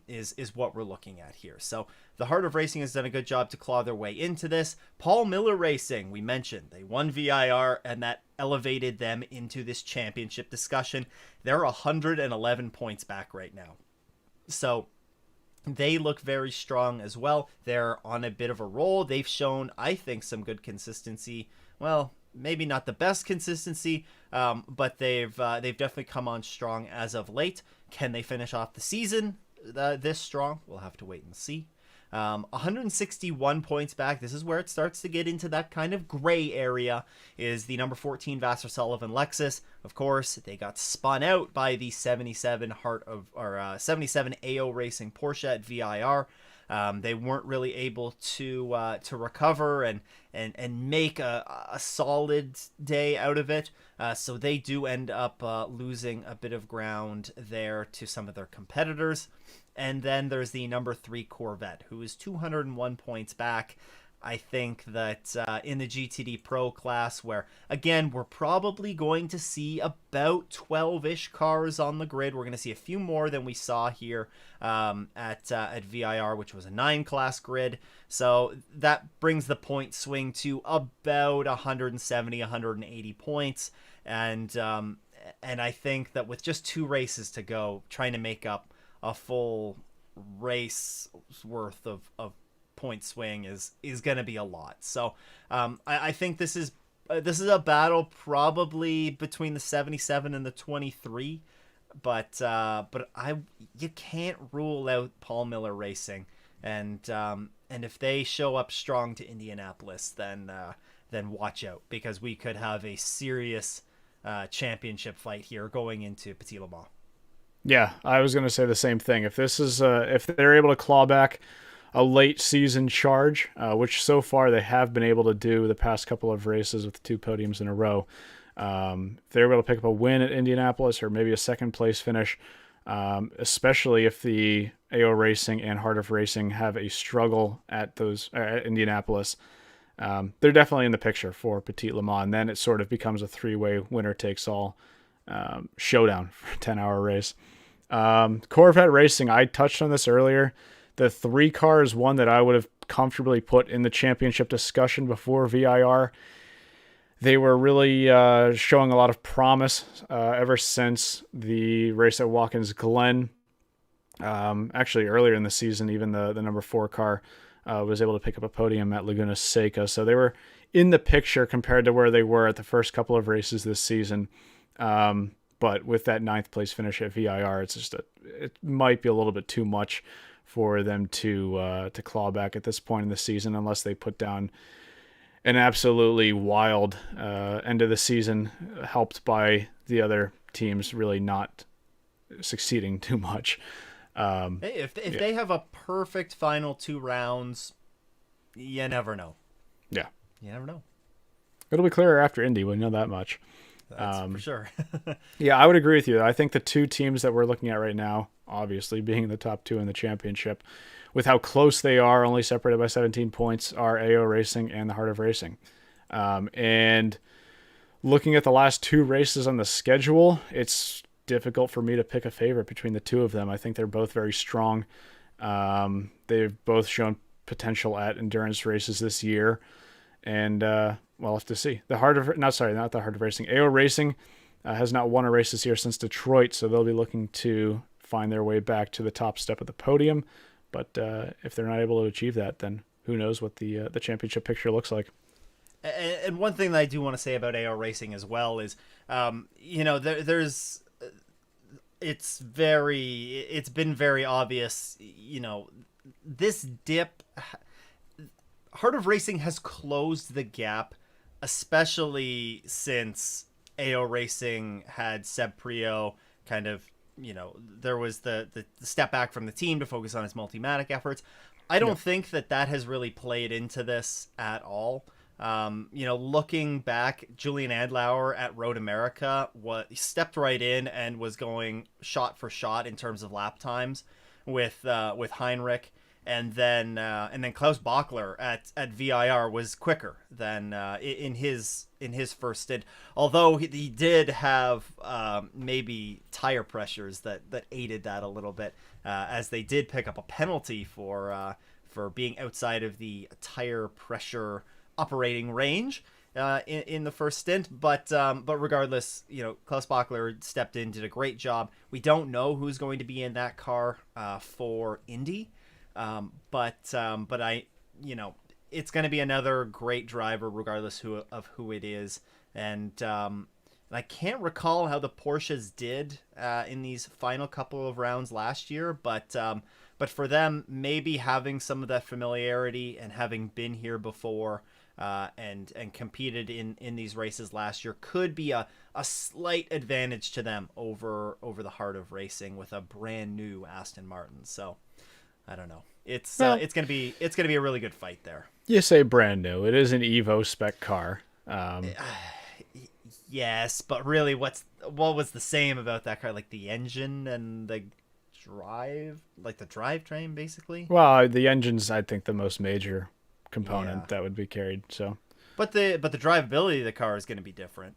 is what we're looking at here. So the Heart of Racing has done a good job to claw their way into this. Paul Miller Racing, we mentioned, they won VIR, and that elevated them into this championship discussion. They're 111 points back right now. So they look very strong as well. They're on a bit of a roll. They've shown, I think, some good consistency. Well, maybe not the best consistency, but they've definitely come on strong as of late. Can they finish off the season this strong? We'll have to wait and see. 161 points back. This is where it starts to get into that kind of gray area, is the number 14 Vassar Sullivan Lexus. Of course, they got spun out by the 77 77 AO Racing Porsche at VIR. They weren't really able to recover and make a solid day out of it. So they do end up losing a bit of ground there to some of their competitors. And then there's the number 3 Corvette, who is 201 points back. I think that in the GTD Pro class, where, again, we're probably going to see about 12-ish cars on the grid. We're going to see a few more than we saw here at VIR, which was a 9-class grid. So that brings the point swing to about 170, 180 points. And I think that with just 2 races to go, trying to make up a full race worth of point swing is going to be a lot. So I think this is a battle probably between the 77 and the 23. but you can't rule out Paul Miller Racing, and if they show up strong to Indianapolis, then watch out, because we could have a serious championship fight here going into Petit Le Mans. Yeah, I was going to say the same thing. If this is if they're able to claw back a late season charge, which so far they have been able to do the past couple of races with 2 podiums in a row, if they're able to pick up a win at Indianapolis or maybe a second place finish, especially if the AO Racing and Heart of Racing have a struggle at at Indianapolis, they're definitely in the picture for Petit Le Mans. And then it sort of becomes a 3-way winner takes all showdown for a 10-hour race. Corvette Racing, I touched on this earlier. The 3 car is one that I would have comfortably put in the championship discussion before VIR. They were really showing a lot of promise ever since the race at Watkins Glen. Actually, earlier in the season, even the number 4 car was able to pick up a podium at Laguna Seca. So they were in the picture compared to where they were at the first couple of races this season. But with that 9th place finish at VIR, it might be a little bit too much for them to claw back at this point in the season, unless they put down an absolutely wild end of the season, helped by the other teams really not succeeding too much. Hey, if they have a perfect final 2 rounds, you never know. Yeah, you never know. It'll be clearer after Indy. We know that much. That's for sure. Yeah, I would agree with you. I think the 2 teams that we're looking at right now, obviously being the top 2 in the championship, with how close they are, only separated by 17 points, are AO Racing and the Heart of Racing. And looking at the last 2 races on the schedule, it's difficult for me to pick a favorite between the 2 of them. I think they're both very strong. They've both shown potential at endurance races this year. And we'll have to see. Not the Heart of Racing. AO Racing has not won a race this year since Detroit, so they'll be looking to find their way back to the top step of the podium. But if they're not able to achieve that, then who knows what the championship picture looks like. And one thing that I do want to say about AO Racing as well is, it's been very obvious, this dip. Heart of Racing has closed the gap, especially since AO Racing had Seb Prio kind of, there was the step back from the team to focus on his Multimatic efforts. I don't think that has really played into this at all. Looking back, Julian Adlauer at Road America stepped right in and was going shot for shot in terms of lap times with Heinrich. And then Klaus Bachler at VIR was quicker than in his first stint. Although he did have maybe tire pressures that aided that a little bit, as they did pick up a penalty for being outside of the tire pressure operating range in the first stint. But regardless, Klaus Bachler stepped in, did a great job. We don't know who's going to be in that car for Indy. But it's going to be another great driver regardless of who it is. And I can't recall how the Porsches did in these final couple of rounds last year, but for them, maybe having some of that familiarity and having been here before and competed in these races last year could be a slight advantage to them over the Heart of Racing with a brand new Aston Martin. So I don't know. It's gonna be a really good fight there. You say brand new. It is an Evo spec car. Yes, but really, what was the same about that car? Like the engine and the drivetrain, basically. Well, the engine's, I think, the most major component that would be carried. So, but the drivability of the car is going to be different.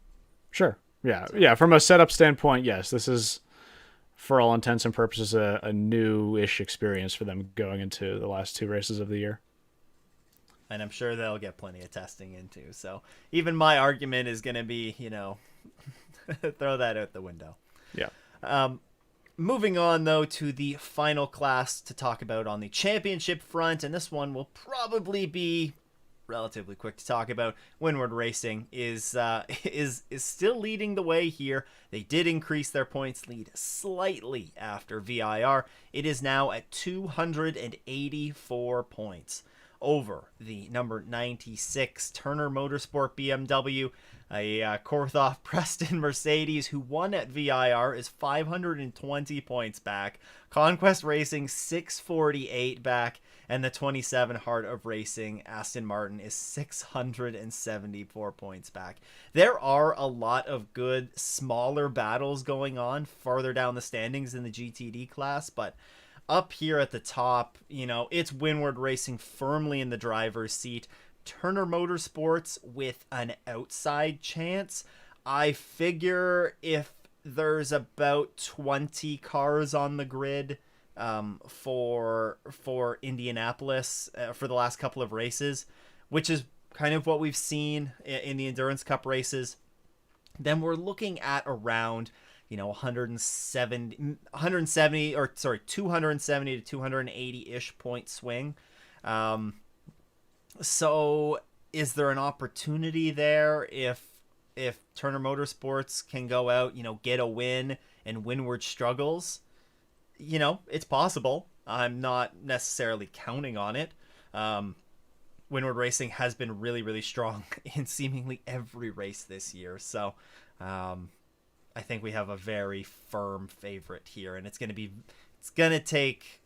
Sure. Yeah. From a setup standpoint, yes, this is, for all intents and purposes, a new-ish experience for them going into the last 2 races of the year. And I'm sure they'll get plenty of testing into. So even my argument is going to be, throw that out the window. Yeah. Moving on, though, to the final class to talk about on the championship front. And this one will probably be relatively quick to talk about. Windward Racing is is still leading the way here. They did increase their points lead slightly after VIR. It is now at 284 points over the number 96 Turner Motorsport BMW. A Korthoff Preston Mercedes, who won at VIR, is 520 points back. Conquest Racing 648 back, and the 27 Heart of Racing Aston Martin is 674 points back. There are a lot of good smaller battles going on farther down the standings in the GTD class, but up here at the top, it's Windward Racing firmly in the driver's seat. Turner Motorsports with an outside chance. I figure if there's about 20 cars on the grid for Indianapolis for the last couple of races, which is kind of what we've seen in the Endurance Cup races, then we're looking at around 270 to 280-ish point swing. So is there an opportunity there if Turner Motorsports can go out, get a win, and Windward struggles? It's possible. I'm not necessarily counting on it. Windward Racing has been really, really strong in seemingly every race this year. So I think we have a very firm favorite here, and it's going to take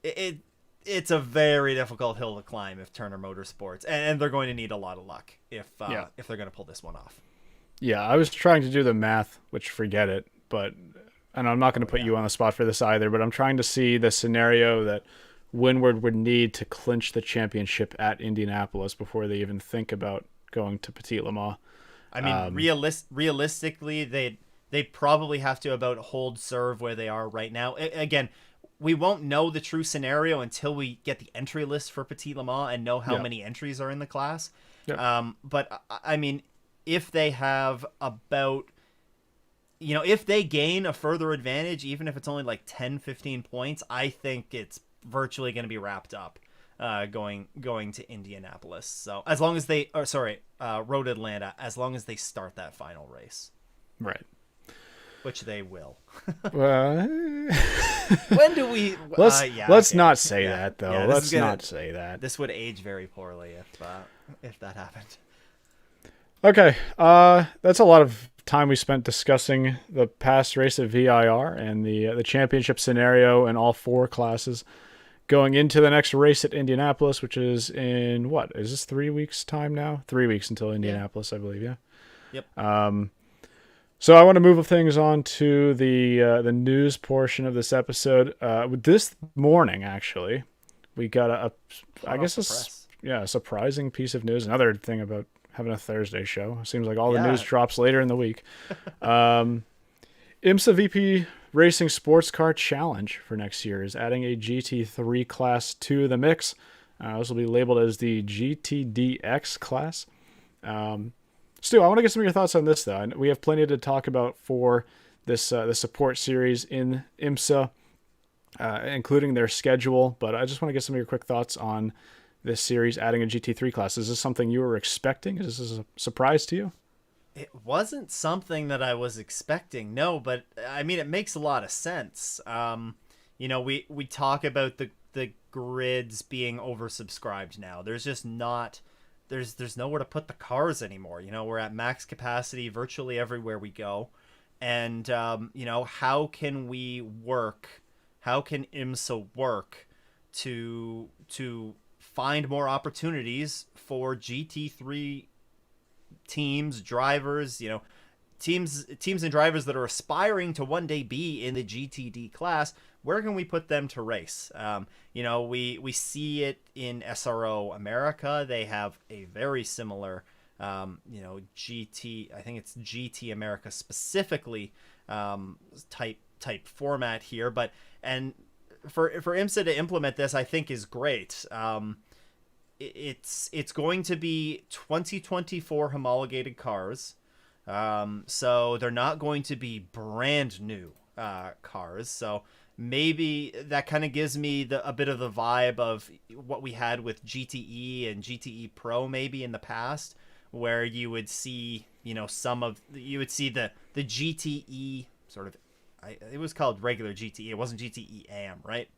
it. It's a very difficult hill to climb if Turner Motorsports, and they're going to need a lot of luck if they're going to pull this one off. Yeah, I was trying to do the math, which forget it, and I'm not going to put you on the spot for this either, but I'm trying to see the scenario that Windward would need to clinch the championship at Indianapolis before they even think about going to Petit Le Mans. I mean, realistically, they'd probably have to about hold serve where they are right now. Again, we won't know the true scenario until we get the entry list for Petit Le Mans and know how many entries are in the class. Yep. But I mean, if they have about, if they gain a further advantage, even if it's only like 10, 15 points, I think it's virtually going to be wrapped up going to Indianapolis. So as long as Road Atlanta, as long as they start that final race. Right. Which they will. Well, when do we? Let's not say that though. Yeah, let's not say that. This would age very poorly if that happened. Okay, that's a lot of time we spent discussing the past race at VIR and the championship scenario in all four classes. Going into the next race at Indianapolis, which is in what is this 3 weeks time now? 3 weeks until Indianapolis, I believe. Yeah. Yep. So I want to move things on to the news portion of this episode. This morning, actually, we got a surprising piece of news. Another thing about having a Thursday show. It seems like all the news drops later in the week. IMSA VP Racing SportsCar Challenge for next year is adding a GT3 class to the mix. This will be labeled as the GTDX class. Stu, I want to get some of your thoughts on this, though. We have plenty to talk about for this the support series in IMSA, including their schedule. But I just want to get some of your quick thoughts on this series adding a GT3 class. Is this something you were expecting? Is this a surprise to you? It wasn't something that I was expecting, no. But I mean, it makes a lot of sense. We talk about the grids being oversubscribed now. There's just not. There's nowhere to put the cars anymore. We're at max capacity virtually everywhere we go. And, how can we work? How can IMSA work to find more opportunities for GT3 teams, drivers, teams and drivers that are aspiring to one day be in the GTD class? Where can we put them to race? We see it in SRO America. They have a very similar, GT. I think it's GT America specifically type format here. But for IMSA to implement this, I think is great. It's going to be 2024 homologated cars. So they're not going to be brand new cars. So maybe that kind of gives me a bit of the vibe of what we had with GTE and GTE Pro maybe in the past, where you would see, you would see the GTE sort of, it was called regular GTE. It wasn't GTE AM, right?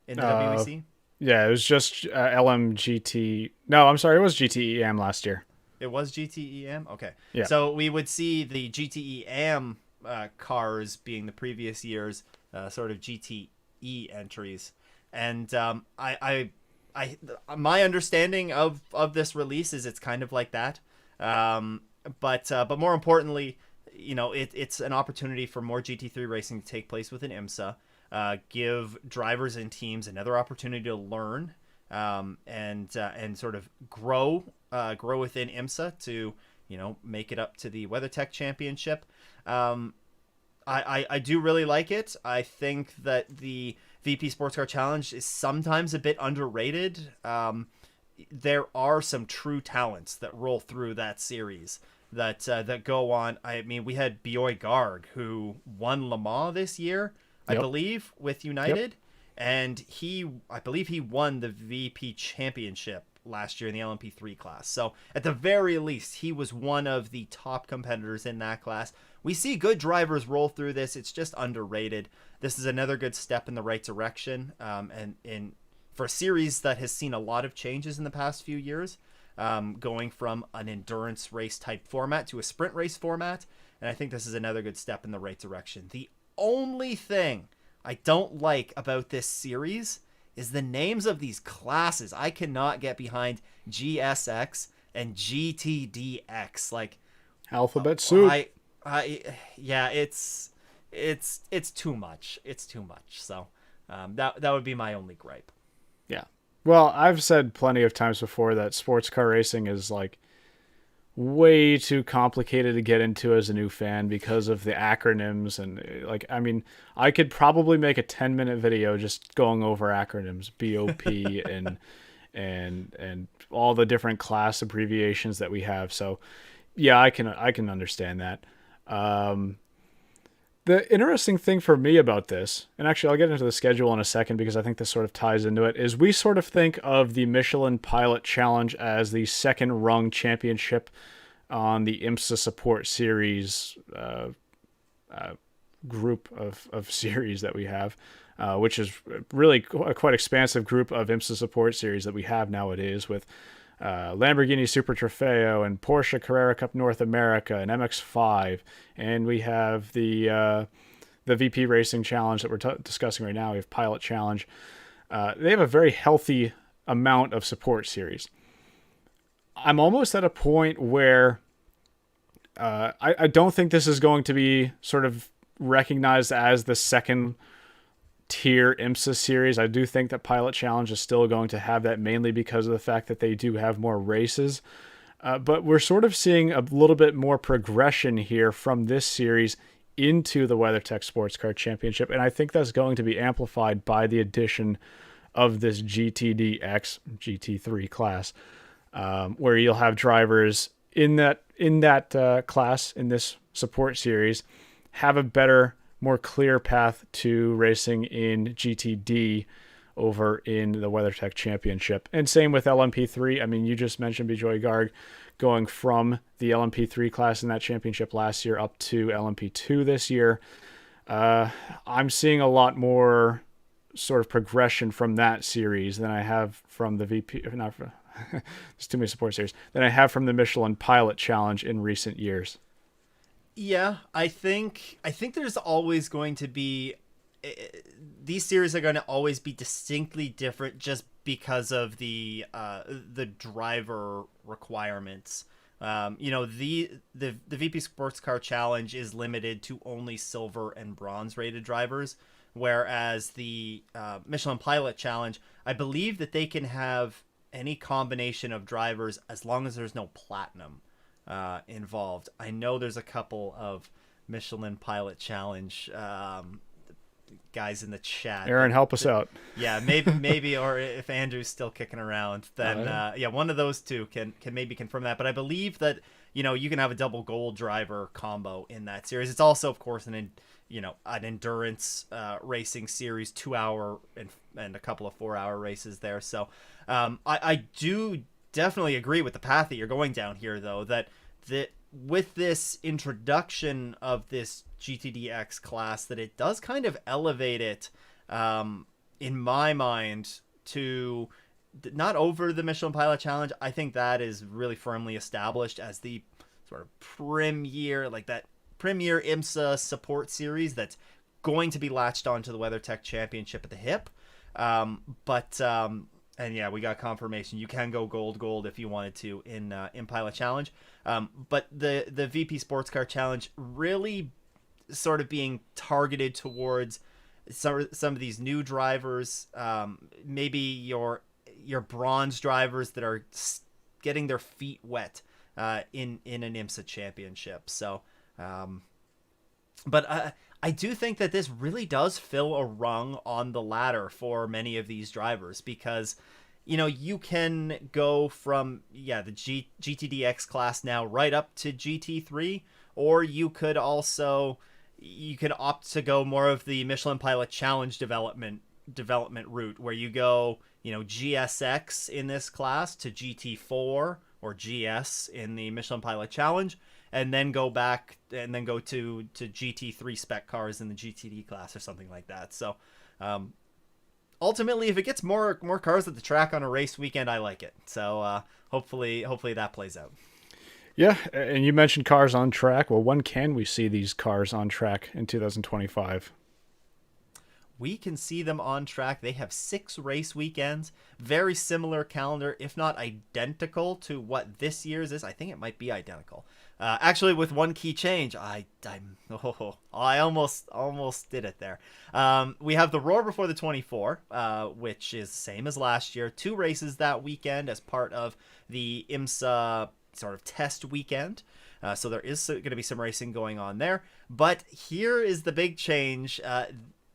In the WEC? Yeah, it was just LMGT. No, I'm sorry, it was GTEM last year. It was GTEM? Okay. Yeah. So we would see the GTEM cars being the previous year's sort of GTE entries. And my understanding of this release is it's kind of like that. But more importantly, it's an opportunity for more GT3 racing to take place within IMSA. Give drivers and teams another opportunity to learn and sort of grow within IMSA to make it up to the WeatherTech Championship. I do really like it. I think that the VP Sports Car Challenge is sometimes a bit underrated. There are some true talents that roll through that series that go on. I mean, we had Bjoy Garg, who won Le Mans this year, I believe, with United. And I believe he won the VP Championship last year in the LMP3 class. So at the very least, he was one of the top competitors in that class. We see good drivers roll through this. It's just underrated. This is another good step in the right direction. And for a series that has seen a lot of changes in the past few years, going from an endurance race type format to a sprint race format. And I think this is another good step in the right direction. The only thing I don't like about this series is the names of these classes. I cannot get behind GSX and GTDX. Like alphabet soup. Yeah, it's too much. It's too much. So that would be my only gripe. Yeah. Well, I've said plenty of times before that sports car racing is like way too complicated to get into as a new fan because of the acronyms and like, I mean, I could probably make a 10-minute video just going over acronyms, BOP and all the different class abbreviations that we have. So yeah, I can understand that. The interesting thing for me about this, and actually I'll get into the schedule in a second because I think this sort of ties into it, is we sort of think of the Michelin Pilot Challenge as the second rung championship on the IMSA Support Series group of series that we have, which is really a quite expansive group of IMSA Support Series that we have nowadays with Lamborghini Super Trofeo and Porsche Carrera Cup North America and MX-5, and we have the VP Racing Challenge that we're discussing right now. We have Pilot Challenge. They have a very healthy amount of support series. I'm almost at a point where I don't think this is going to be sort of recognized as the second tier IMSA series. I do think that Pilot Challenge is still going to have that, mainly because of the fact that they do have more races. But we're sort of seeing a little bit more progression here from this series into the WeatherTech Sports Car Championship. And I think that's going to be amplified by the addition of this GTDX GT3 class, where you'll have drivers in that class, in this support series, have a better, more clear path to racing in GTD over in the WeatherTech Championship. And same with LMP3. I mean, you just mentioned Bjoy Garg going from the LMP3 class in that championship last year up to LMP2 this year. I'm seeing a lot more sort of progression from that series than I have from the VP, not for, there's too many support series, than I have from the Michelin Pilot Challenge in recent years. Yeah, I think there's always going to be, these series are going to always be distinctly different just because of the driver requirements. The VP Sports Car Challenge is limited to only silver and bronze rated drivers, whereas the Michelin Pilot Challenge, I believe that they can have any combination of drivers as long as there's no platinum involved. I know there's a couple of Michelin Pilot Challenge guys in the chat. Aaron, help us out. Yeah, maybe, or if Andrew's still kicking around, then one of those two can maybe confirm that. But I believe that you can have a double gold driver combo in that series. It's also, of course, an endurance racing series, 2 hour and a couple of 4 hour races there. So I do definitely agree with the path that you're going down here, though, that with this introduction of this GTDX class, that it does kind of elevate it, in my mind, to not over the Michelin Pilot Challenge. I think that is really firmly established as the sort of premier IMSA support series that's going to be latched onto the WeatherTech Championship at the hip. And yeah, we got confirmation you can go gold if you wanted to in Pilot Challenge. But the VP Sports Car Challenge really sort of being targeted towards some of these new drivers, maybe your bronze drivers that are getting their feet wet in an IMSA championship. So, but I do think that this really does fill a rung on the ladder for many of these drivers, because you can go from the GTDX class now right up to GT3, or you could opt to go more of the Michelin Pilot Challenge development route, where you go GSX in this class to GT4 or GS in the Michelin Pilot Challenge, and then go back and then go to GT3 spec cars in the GTD class or something like that. So ultimately, if it gets more cars at the track on a race weekend, I like it. So hopefully that plays out. Yeah, and you mentioned cars on track. Well, when can we see these cars on track in 2025? We can see them on track. They have 6 race weekends, very similar calendar, if not identical to what this year's is. I think it might be identical. Actually, with one key change, I almost did it there. We have the Roar Before the 24, which is the same as last year. 2 races that weekend as part of the IMSA sort of test weekend. So there is going to be some racing going on there. But here is the big change.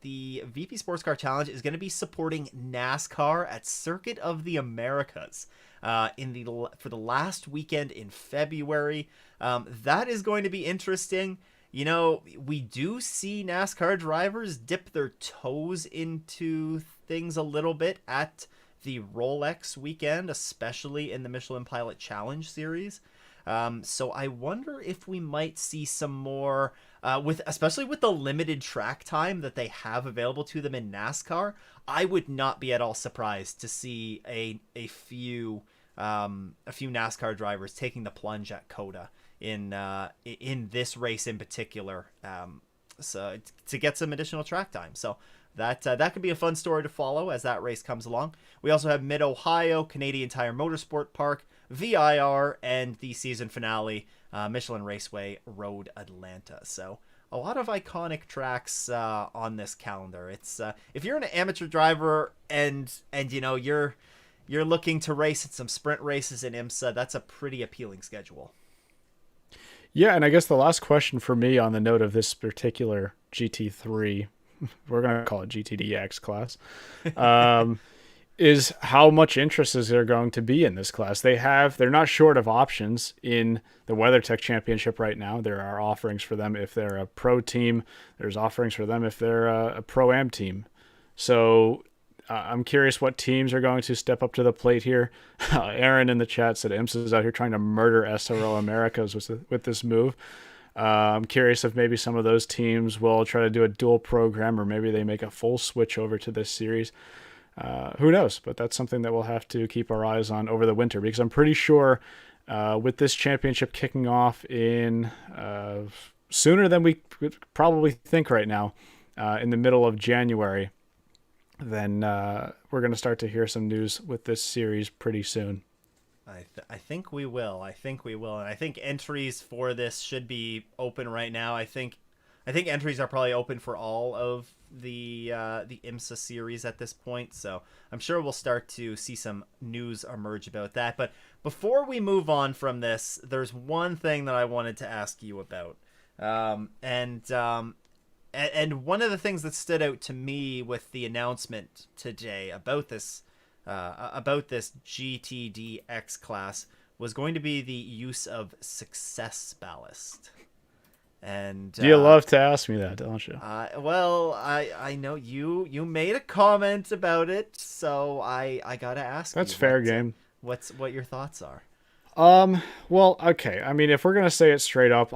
The VP Sports Car Challenge is going to be supporting NASCAR at Circuit of the Americas for the last weekend in February. That is going to be interesting. We do see NASCAR drivers dip their toes into things a little bit at the Rolex weekend, especially in the Michelin Pilot Challenge series. So I wonder if we might see some more, especially with the limited track time that they have available to them in NASCAR. I would not be at all surprised to see a few NASCAR drivers taking the plunge at COTA in this race in particular, so to get some additional track time. So that could be a fun story to follow as that race comes along. We also have Mid-Ohio, Canadian Tire Motorsport Park, VIR, and the season finale, Michelin Raceway, Road Atlanta. So a lot of iconic tracks on this calendar. It's if you're an amateur driver and you're looking to race at some sprint races in IMSA, that's a pretty appealing schedule. Yeah, and I guess the last question for me on the note of this particular GT3, we're going to call it GTDX class, is how much interest is there going to be in this class? They're not short of options in the WeatherTech Championship right now. There are offerings for them if they're a pro team. There's offerings for them if they're a pro-am team. So I'm curious what teams are going to step up to the plate here. Aaron in the chat said IMSA is out here trying to murder SRO Americas with this move. I'm curious if maybe some of those teams will try to do a dual program, or maybe they make a full switch over to this series. Who knows? But that's something that we'll have to keep our eyes on over the winter, because I'm pretty sure with this championship kicking off in sooner than we could probably think right now, in the middle of January, then we're going to start to hear some news with this series pretty soon. I think we will. And I think entries for this should be open right now. I think entries are probably open for all of the IMSA series at this point. So I'm sure we'll start to see some news emerge about that. But before we move on from this, there's one thing that I wanted to ask you about. And one of the things that stood out to me with the announcement today about this GTDX class was going to be the use of success ballast. And You love to ask me that, don't you? well, I know you made a comment about it, so I gotta ask. That's you fair game. What your thoughts are? Well, okay. I mean, if we're gonna say it straight up,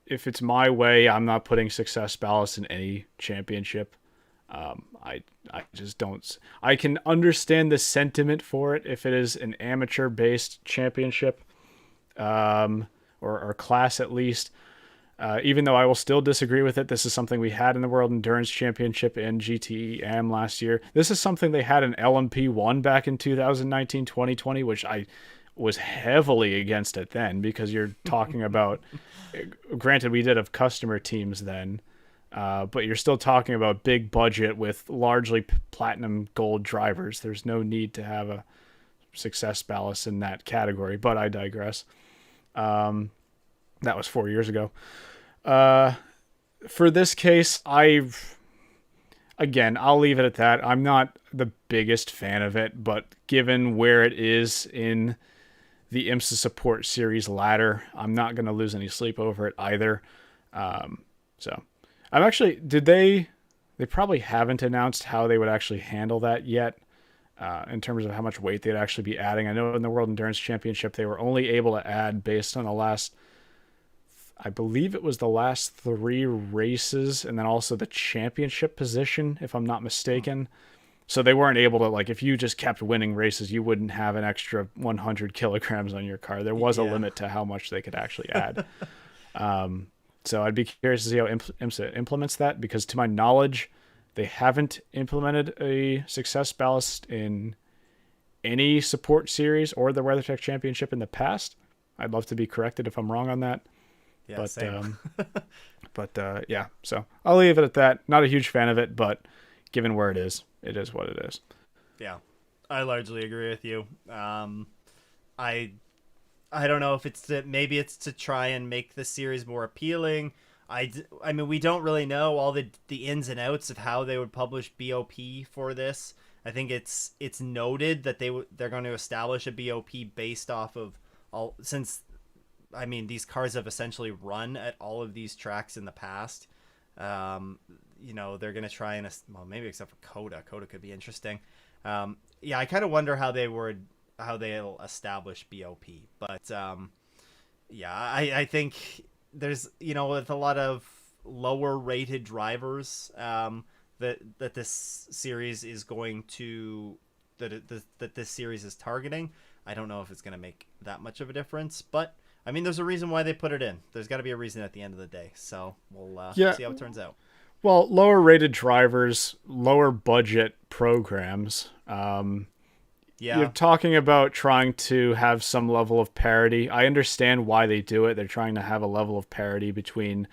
if it's my way, I'm not putting success ballast in any championship. I just don't. I can understand the sentiment for it if it is an amateur-based championship, or class at least. Even though I will still disagree with it, this is something we had in the World Endurance Championship and GTEM last year. This is something they had in LMP1 back in 2019-2020, which I was heavily against it then, because you're talking about, granted we did have customer teams then, but you're still talking about big budget with largely platinum gold drivers. There's no need to have a success ballast in that category, but I digress. That was 4 years ago. For this case, I'll leave it at that. I'm not the biggest fan of it, but given where it is in the IMSA Support Series ladder, I'm not going to lose any sleep over it either. So I'm actually, they probably haven't announced how they would actually handle that yet, in terms of how much weight they'd actually be adding. I know in the World Endurance Championship, they were only able to add based on I believe it was the last 3 races, and then also the championship position, if I'm not mistaken. So they weren't able to, like, if you just kept winning races, you wouldn't have an extra 100 kilograms on your car. There was a limit to how much they could actually add. So I'd be curious to see how IMSA implements that, because to my knowledge, they haven't implemented a success ballast in any support series or the WeatherTech Championship in the past. I'd love to be corrected if I'm wrong on that. Yeah, but same. Yeah, so I'll leave it at that. Not a huge fan of it, but given where it is what it is. Yeah, I largely agree with you. I don't know if maybe it's to try and make the series more appealing. I mean, we don't really know all the ins and outs of how they would publish BOP for this. I think it's noted that they're going to establish a BOP based off of since I mean, these cars have essentially run at all of these tracks in the past. They're going to try and, well, maybe except for COTA. COTA could be interesting. I kind of wonder how they'll establish BOP. But, I think there's, with a lot of lower rated drivers, that this series is going to, that this series is targeting. I don't know if it's going to make that much of a difference, but I mean, there's a reason why they put it in. There's got to be a reason at the end of the day. So we'll see how it turns out. Well, lower rated drivers, lower budget programs. You're talking about trying to have some level of parity. I understand why they do it. They're trying to have a level of parity between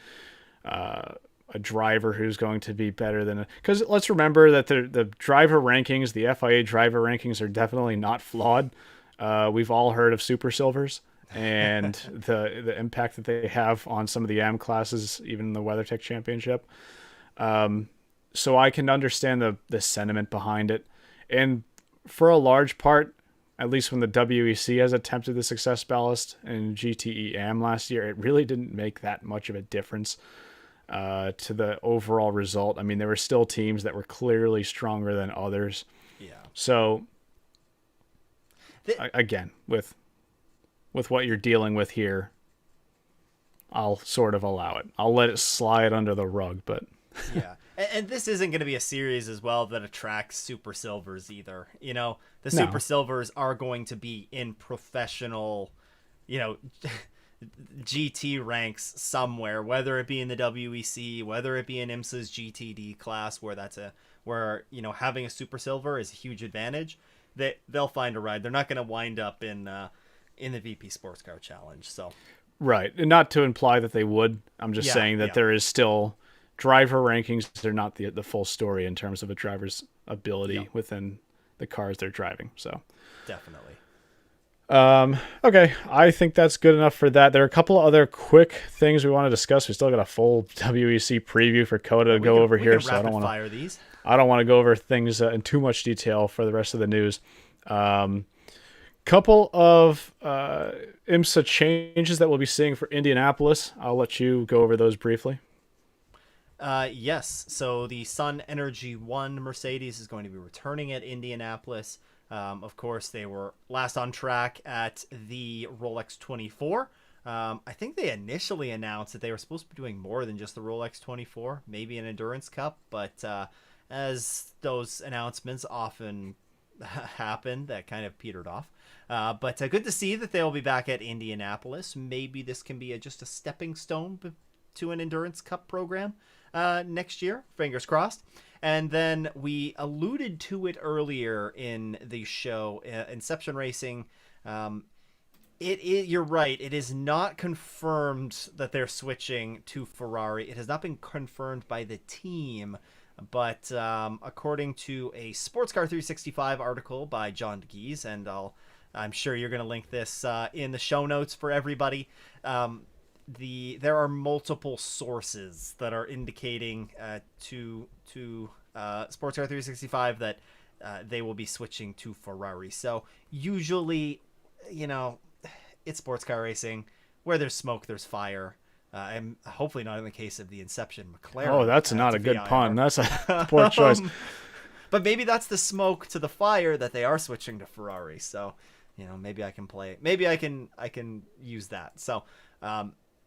a driver who's going to be better than because let's remember that the driver rankings, the FIA driver rankings, are definitely not flawed. We've all heard of Super Silvers and the impact that they have on some of the AM classes, even in the WeatherTech Championship. So I can understand the sentiment behind it. And for a large part, at least when the WEC has attempted the success ballast in GTEM last year, it really didn't make that much of a difference to the overall result. I mean, there were still teams that were clearly stronger than others. Yeah. So again, with what you're dealing with here, I'll sort of allow it. I'll let it slide under the rug, but yeah. And this isn't going to be a series as well that attracts Super Silvers either. The Super Silvers are going to be in professional, GT ranks somewhere, whether it be in the WEC, whether it be in IMSA's GTD class, where having a Super Silver is a huge advantage. They'll find a ride. They're not going to wind up in the VP Sports Car Challenge. So, right, and not to imply that they would. I'm just saying that there is still driver rankings. They're not the full story in terms of a driver's ability within the cars they're driving. So, definitely. Okay, I think that's good enough for that. There are a couple of other quick things we want to discuss. We still got a full WEC preview for COTA to go over here, so I don't want to go over things in too much detail for the rest of the news. Couple of IMSA changes that we'll be seeing for Indianapolis. I'll let you go over those briefly. Yes. So the Sun Energy 1 Mercedes is going to be returning at Indianapolis. Of course, they were last on track at the Rolex 24. I think they initially announced that they were supposed to be doing more than just the Rolex 24, maybe an Endurance Cup, but as those announcements often happen, that kind of petered off. But good to see that they'll be back at Indianapolis. Maybe this can be just a stepping stone to an Endurance Cup program next year. Fingers crossed. And then we alluded to it earlier in the show, Inception Racing. You're right. It is not confirmed that they're switching to Ferrari. It has not been confirmed by the team. But according to a SportsCar 365 article by John DeGeese, and I'm sure you're going to link this in the show notes for everybody, there are multiple sources that are indicating to SportsCar 365 that they will be switching to Ferrari. So usually, it's sports car racing. Where there's smoke, there's fire. And hopefully not in the case of the Inception McLaren. Oh, that's not a good pun. That's a poor choice. But maybe that's the smoke to the fire that they are switching to Ferrari. So, maybe I can play. Maybe I can use that. So,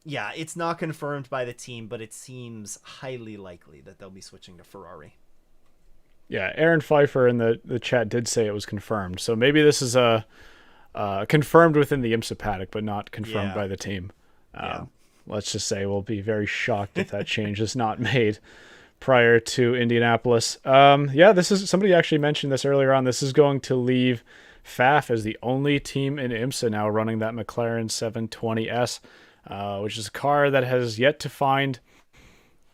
yeah, it's not confirmed by the team, but it seems highly likely that they'll be switching to Ferrari. Yeah, Aaron Pfeiffer in the chat did say it was confirmed. So maybe this is confirmed within the IMSA paddock, but not confirmed by the team. Let's just say we'll be very shocked if that change is not made prior to Indianapolis. This is, somebody actually mentioned this earlier on. This is going to leave FAF as the only team in IMSA now running that McLaren 720S, which is a car that has yet to find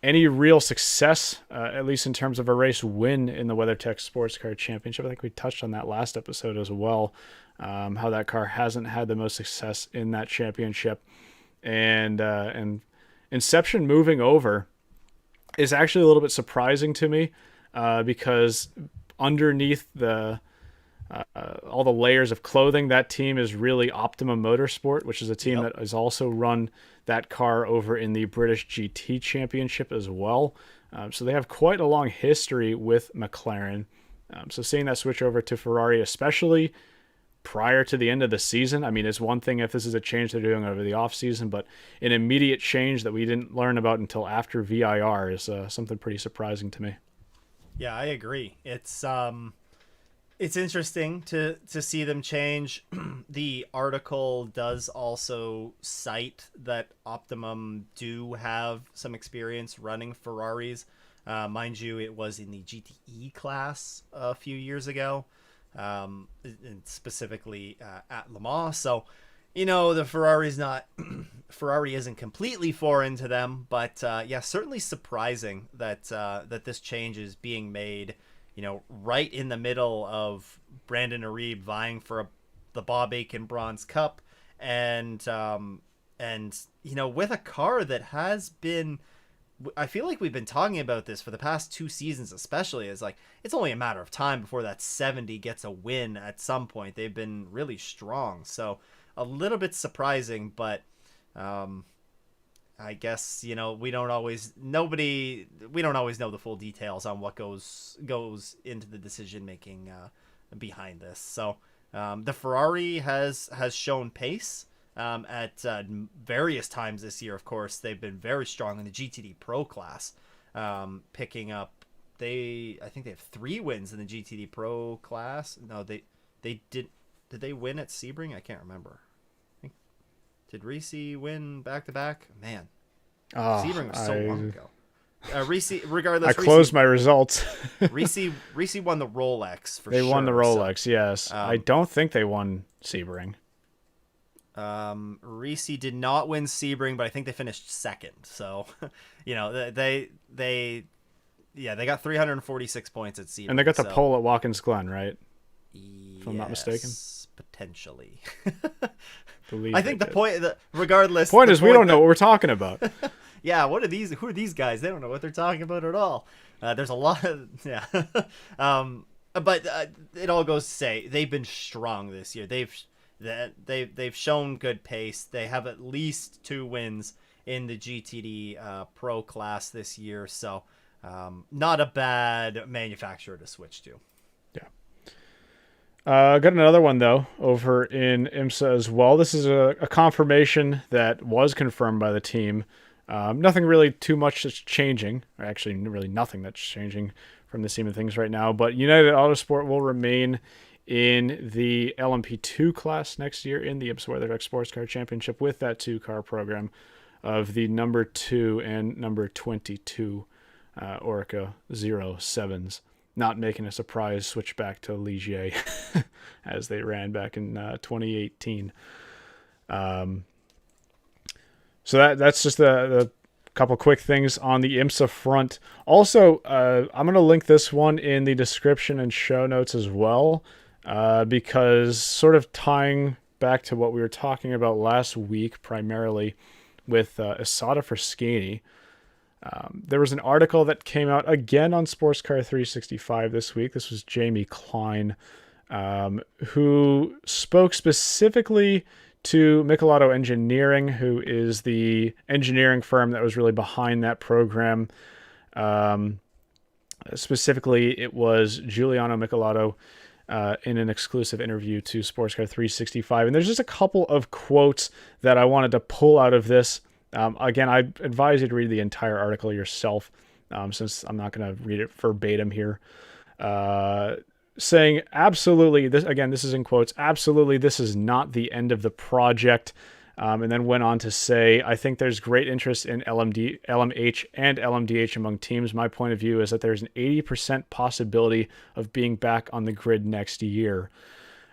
any real success, at least in terms of a race win in the WeatherTech SportsCar Championship. I think we touched on that last episode as well, how that car hasn't had the most success in that championship. And Inception moving over is actually a little bit surprising to me, because underneath all the layers of clothing, that team is really Optimum Motorsport, which is a team that has also run that car over in the British GT Championship as well. So they have quite a long history with McLaren. So seeing that switch over to Ferrari, especially prior to the end of the season, I mean, it's one thing if this is a change they're doing over the off season, but an immediate change that we didn't learn about until after VIR is something pretty surprising to me. Yeah, I agree. It's interesting to see them change. The article does also cite that Optimum do have some experience running Ferraris. Mind you, it was in the GTE class a few years ago. And specifically at Le Mans. So, the Ferrari isn't completely foreign to them, but certainly surprising that this change is being made, right in the middle of Brandon Arieb vying for the Bob Akin Bronze Cup, and with a car that has been, I feel like we've been talking about this for the past 2 seasons, especially. It's like, it's only a matter of time before that 70 gets a win at some point. They've been really strong. So a little bit surprising, but I guess, we don't always know the full details on what goes into the decision making behind this. So the Ferrari has shown pace. At various times this year. Of course, they've been very strong in the GTD Pro class, picking up. I think they have 3 wins in the GTD Pro class. No, they did. Did they win at Sebring? I can't remember. Did Reese win back to back? Man, Sebring was so long ago. Reese, regardless, I closed my results. Reese won the Rolex for sure. They won the Rolex, so, yes. I don't think they won Sebring. Reese did not win Sebring, but I think they finished second. So, they got 346 points at Sebring. And they got the pole at Watkins Glen, right? If I'm not mistaken. Potentially. I think the point, regardless. Point is, we don't know what we're talking about. Yeah, who are these guys? They don't know what they're talking about at all. There's a lot of, but it all goes to say they've been strong this year. that they've shown good pace. They have at least 2 wins in the GTD Pro class this year, so not a bad manufacturer to switch to. Got another one, though, over in IMSA as well. This is a confirmation that was confirmed by the team. Nothing really too much that's changing. Actually, really nothing that's changing from the scheme of things right now. But United Autosport will remain in the LMP2 class next year in the IMSA WeatherTech SportsCar Championship with that 2-car program of the number 2 and number 22 Orca 07s. Not making a surprise switch back to Ligier as they ran back in 2018. So that's just the couple quick things on the IMSA front. Also, I'm going to link this one in the description and show notes as well, because sort of tying back to what we were talking about last week, primarily with Isotta Fraschini. There was an article that came out again on SportsCar 365 this week. This was Jamie Klein, who spoke specifically to Michelotto Engineering, who is the engineering firm that was really behind that program. Specifically, it was Giuliano Michelotto in an exclusive interview to SportsCar 365. And there's just a couple of quotes that I wanted to pull out of this. Again, I advise you to read the entire article yourself, since I'm not going to read it verbatim here. Saying, absolutely, this is in quotes, absolutely, this is not the end of the project. And then went on to say, I think there's great interest in LMH and LMDH among teams. My point of view is that there's an 80% possibility of being back on the grid next year.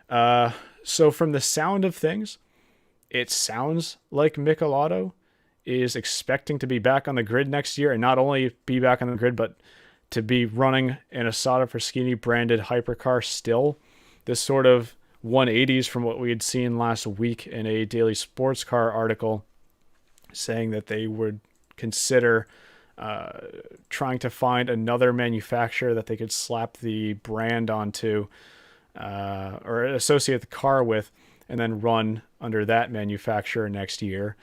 So from the sound of things, it sounds like Michelotto is expecting to be back on the grid next year, and not only be back on the grid, but to be running an Isotta Fraschini branded hypercar still. This sort of 180s from what we had seen last week in a Daily Sports Car article, saying that they would consider trying to find another manufacturer that they could slap the brand onto or associate the car with, and then run under that manufacturer next year.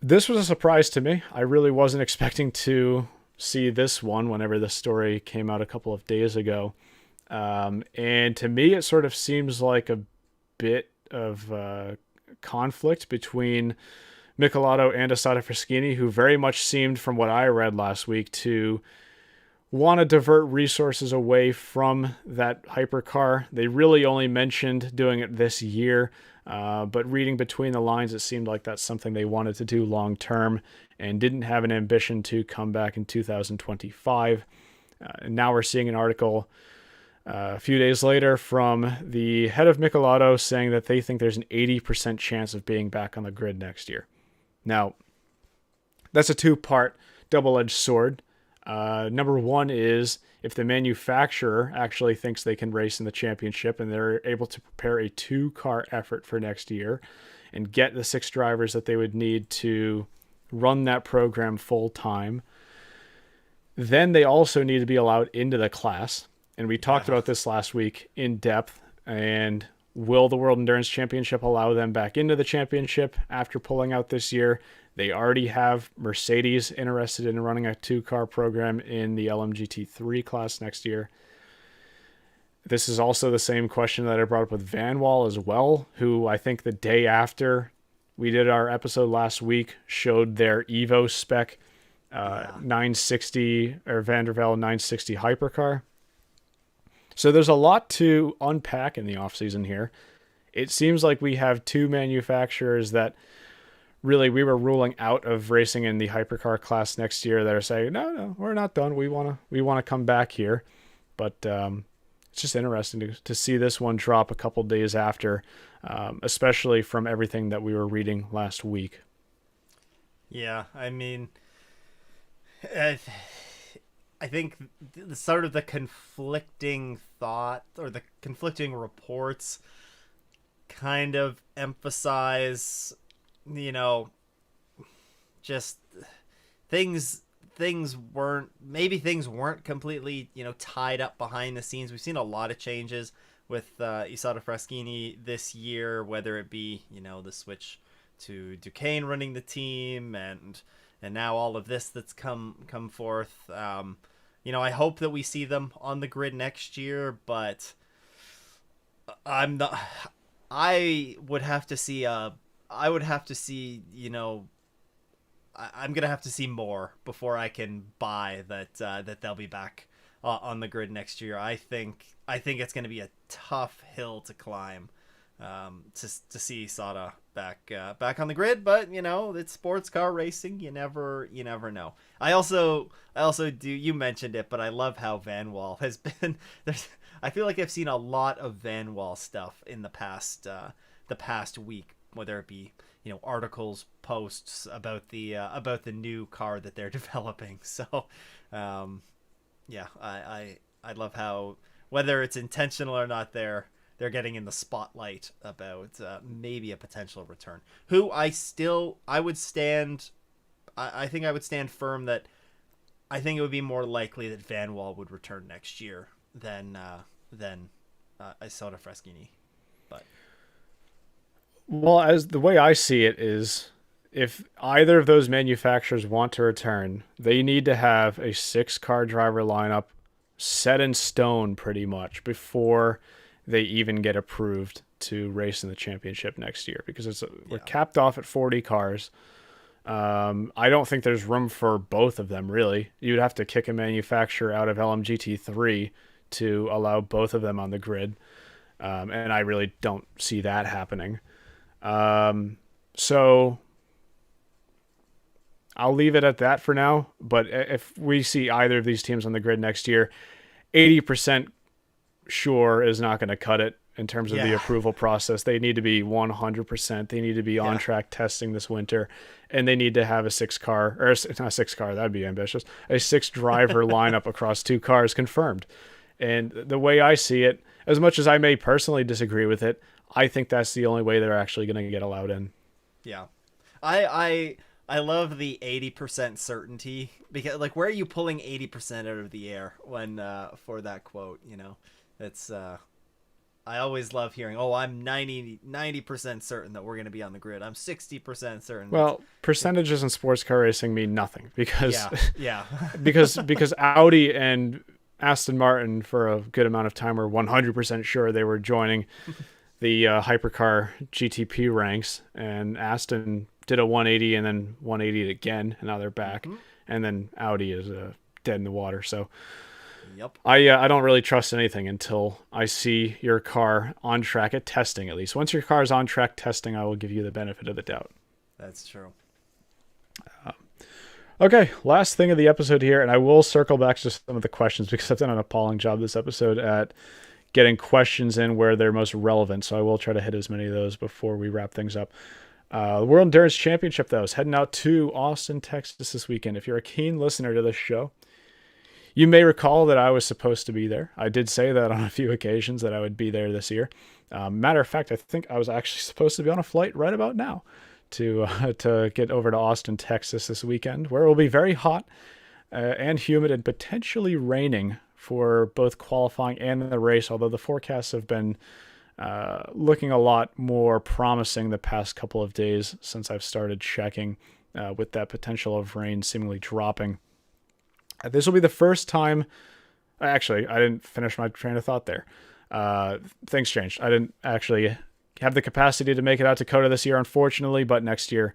This was a surprise to me. I really wasn't expecting to see this one whenever the story came out a couple of days ago. And to me, it sort of seems like a bit of conflict between Michelotto and Isotta Fraschini, who very much seemed, from what I read last week, to want to divert resources away from that hypercar. They really only mentioned doing it this year. But reading between the lines, it seemed like that's something they wanted to do long term and didn't have an ambition to come back in 2025. And now we're seeing an article a few days later from the head of Michelotto saying that they think there's an 80% chance of being back on the grid next year. Now, that's a two-part double-edged sword. Number one is if the manufacturer actually thinks they can race in the championship and they're able to prepare a 2-car effort for next year and get the 6 drivers that they would need to run that program full time, then they also need to be allowed into the class. And we talked about this last week in depth. And will the World Endurance Championship allow them back into the championship after pulling out this year? They already have Mercedes interested in running a 2-car program in the LMGT3 class next year. This is also the same question that I brought up with Van Wall as well, who I think the day after we did our episode last week showed their Evo spec 960 or Van der Velde 960 hypercar. So there's a lot to unpack in the offseason here. It seems like we have 2 manufacturers that really we were ruling out of racing in the hypercar class next year that are saying, no, we're not done. We want to come back here. But it's just interesting to see this one drop a couple days after, especially from everything that we were reading last week. Yeah, I mean, I think sort of the conflicting thought or the conflicting reports kind of emphasize, just things weren't completely, tied up behind the scenes. We've seen a lot of changes with Isotta Fraschini this year, whether it be, the switch to Duquesne running the team, and now all of this that's come forth. I hope that we see them on the grid next year, but I'm not. I would have to see. I would have to see. I'm gonna have to see more before I can buy that they'll be back on the grid next year. I think it's gonna be a tough hill to climb to see Isotta back on the grid, but it's sports car racing. You never know. I also do. You mentioned it, but I love how Van Wall has been. I feel like I've seen a lot of Van Wall stuff in the past week, whether it be articles, posts about the new car that they're developing. So yeah, I love how, whether it's intentional or not, they're getting in the spotlight about maybe a potential return. Who I would stand firm that I think it would be more likely that Van Wall would return next year than Isotta Fraschini. But well, as the way I see it is, if either of those manufacturers want to return, they need to have a 6-car driver lineup set in stone pretty much before they even get approved to race in the championship next year, because we're capped off at 40 cars. I don't think there's room for both of them, really. You'd have to kick a manufacturer out of LMGT3 to allow both of them on the grid, and I really don't see that happening. So I'll leave it at that for now, but if we see either of these teams on the grid next year, 80% sure is not going to cut it in terms of the approval process. They need to be 100%. They need to be on track testing this winter, and they need to have a 6-car, or not 6-car, that'd be ambitious, a 6-driver lineup across 2 cars confirmed. And the way I see it, as much as I may personally disagree with it, I think that's the only way they're actually going to get allowed in. Yeah. I love the 80% certainty, because where are you pulling 80% out of the air when for that quote? It's I always love hearing, I'm 90% certain that we're going to be on the grid. I'm 60% certain. Well, percentages in sports car racing mean nothing, because because Audi and Aston Martin for a good amount of time were 100% sure they were joining the hypercar GTP ranks, and Aston did a 180 and then 180 again, and now they're back. And then Audi is dead in the water. So I don't really trust anything until I see your car on track at testing, at least. Once your car is on track testing, I will give you the benefit of the doubt. That's true. Okay, last thing of the episode here, and I will circle back to some of the questions, because I've done an appalling job this episode at getting questions in where they're most relevant, so I will try to hit as many of those before we wrap things up. The World Endurance Championship, though, is heading out to Austin, Texas this weekend. If you're a keen listener to this show, you may recall that I was supposed to be there. I did say that on a few occasions that I would be there this year. Matter of fact, I think I was actually supposed to be on a flight right about now to get over to Austin, Texas this weekend, where it will be very hot and humid and potentially raining for both qualifying and the race, although the forecasts have been looking a lot more promising the past couple of days since I've started checking, with that potential of rain seemingly dropping. This will be the first time. Actually, I didn't finish my train of thought there. Things changed. I didn't actually have the capacity to make it out to COTA this year, unfortunately, but next year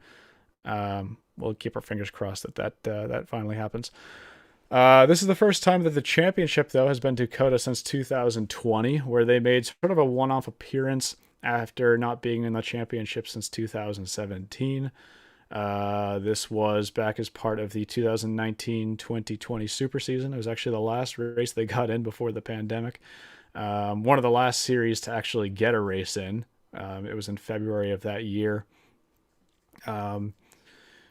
we'll keep our fingers crossed that finally happens. This is the first time that the championship, though, has been to COTA since 2020, where they made sort of a one-off appearance after not being in the championship since 2017. This was back as part of the 2019-2020 super season. It was actually the last race they got in before the pandemic. One of the last series to actually get a race in. It was in February of that year.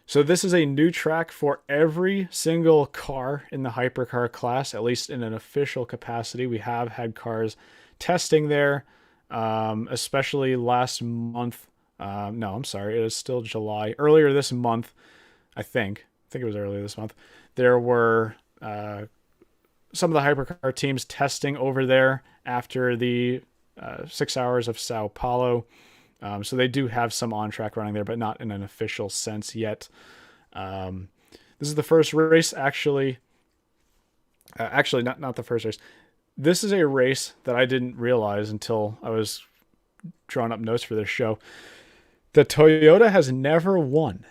So this is a new track for every single car in the hypercar class, at least in an official capacity. We have had cars testing there, especially last month. No, I'm sorry. It is still July. Earlier this month, I think it was earlier this month, there were some of the hypercar teams testing over there after the 6 hours of Sao Paulo. So they do have some on-track running there, but not in an official sense yet. This is the first race, actually not the first race. This is a race that I didn't realize until I was drawing up notes for this show. The Toyota has never won.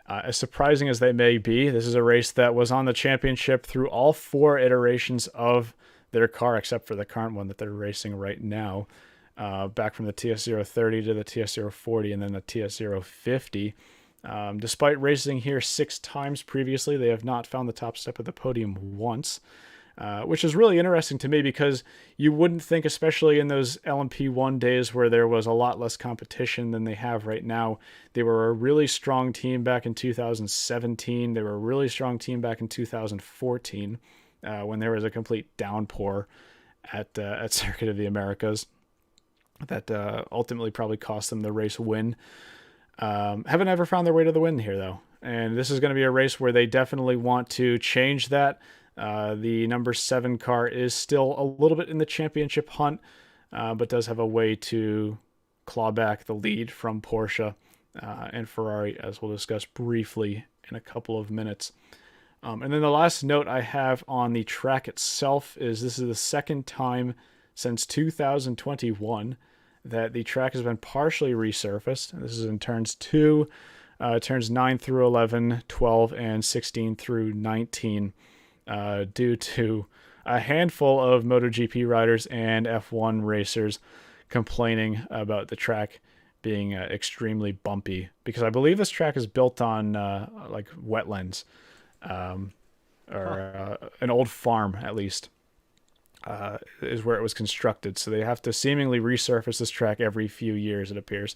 As surprising as they may be, this is a race that was on the championship through all 4 iterations of their car, except for the current one that they're racing right now, back from the TS030 to the TS040 and then the TS050. Despite racing here 6 times previously, they have not found the top step of the podium once, which is really interesting to me because you wouldn't think, especially in those LMP1 days where there was a lot less competition than they have right now. They were a really strong team back in 2017. They were a really strong team back in 2014 when there was a complete downpour at Circuit of the Americas that ultimately probably cost them the race win. Haven't ever found their way to the win here, though. And this is going to be a race where they definitely want to change that. The number 7 car is still a little bit in the championship hunt, but does have a way to claw back the lead from Porsche and Ferrari, as we'll discuss briefly in a couple of minutes. And then the last note I have on the track itself is this is the second time since 2021 that the track has been partially resurfaced. This is in turns 9 through 11, 12, and 16 through 19, due to a handful of MotoGP riders and F1 racers complaining about the track being extremely bumpy, because I believe this track is built on like wetlands, or an old farm at least. Is where it was constructed. So they have to seemingly resurface this track every few years, it appears,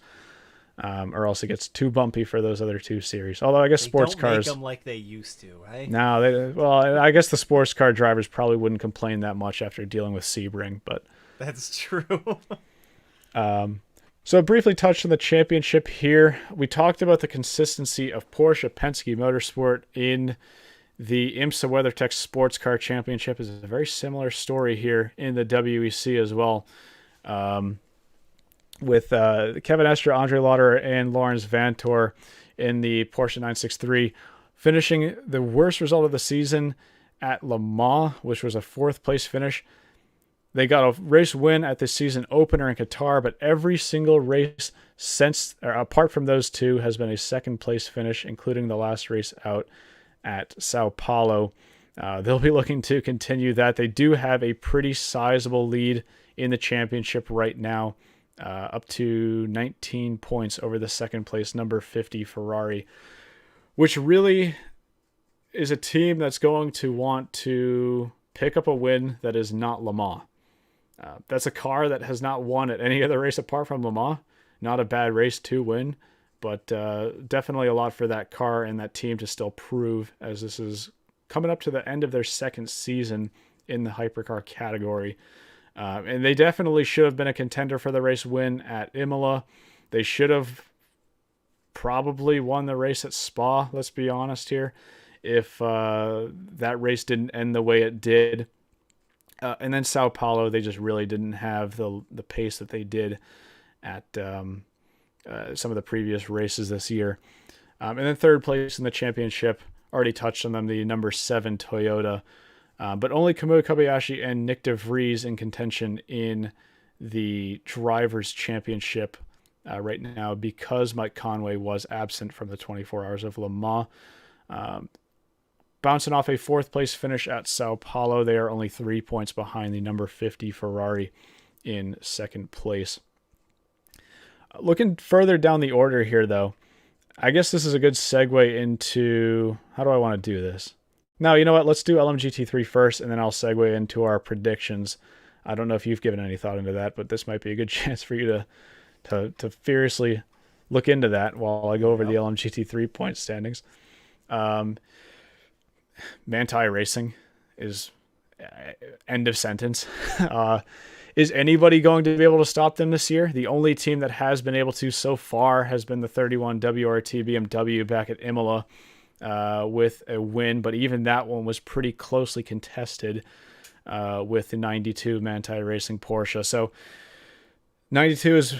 or else it gets too bumpy for those other 2 series. Although I guess sports cars don't make them like they used to, right? No, well, I guess the sports car drivers probably wouldn't complain that much after dealing with Sebring, but that's true. So briefly touched on the championship here. We talked about the consistency of Porsche Penske Motorsport in the IMSA WeatherTech SportsCar Championship. Is a very similar story here in the WEC as well, with Kevin Estre, Andre Lauder, and Lawrence Vantor in the Porsche 963, finishing the worst result of the season at Le Mans, which was a 4th place finish. They got a race win at the season opener in Qatar, but every single race since, or apart from those 2, has been a 2nd place finish, including the last race out at Sao Paulo. They'll be looking to continue that. They do have a pretty sizable lead in the championship right now, up to 19 points over the 2nd place number 50 Ferrari, which really is a team that's going to want to pick up a win that is not Le Mans. That's a car that has not won at any other race apart from Le Mans. Not a bad race to win, but definitely a lot for that car and that team to still prove, as this is coming up to the end of their 2nd season in the hypercar category. And they definitely should have been a contender for the race win at Imola. They should have probably won the race at Spa, let's be honest here, if that race didn't end the way it did. And then Sao Paulo, they just really didn't have the pace that they did at some of the previous races this year. And then 3rd place in the championship, already touched on them, the number 7 Toyota. But only Kamui Kobayashi and Nick de Vries in contention in the Drivers' Championship right now, because Mike Conway was absent from the 24 Hours of Le Mans. Bouncing off a 4th place finish at Sao Paulo, they are only 3 points behind the number 50 Ferrari in 2nd place. Looking further down the order here, though, I guess this is a good segue into, how do I want to do this? Now, you know what? Let's do LMGT3 first, and then I'll segue into our predictions. I don't know if you've given any thought into that, but this might be a good chance for you to furiously look into that while I go over the LMGT3 point standings. Manti Racing is end of sentence. Is anybody going to be able to stop them this year? The only team that has been able to so far has been the 31 WRT BMW back at Imola with a win, but even that one was pretty closely contested with the 92 Manti Racing Porsche. So 92 is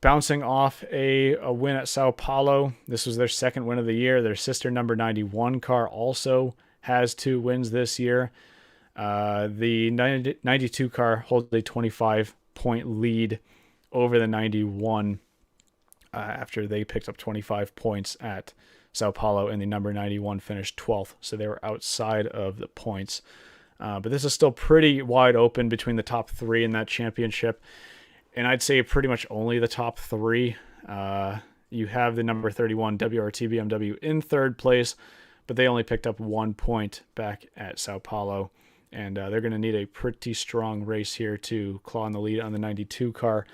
bouncing off a win at Sao Paulo. This was their second win of the year. Their sister number 91 car also has 2 wins this year. The 92 car holds a 25-point lead over the 91 after they picked up 25 points at Sao Paulo, and the number 91 finished 12th, so they were outside of the points. But this is still pretty wide open between the top 3 in that championship, and I'd say pretty much only the top 3. You have the number 31 WRT BMW in third place, but they only picked up 1 point back at Sao Paulo, and they're going to need a pretty strong race here to claw in the lead on the 92 car.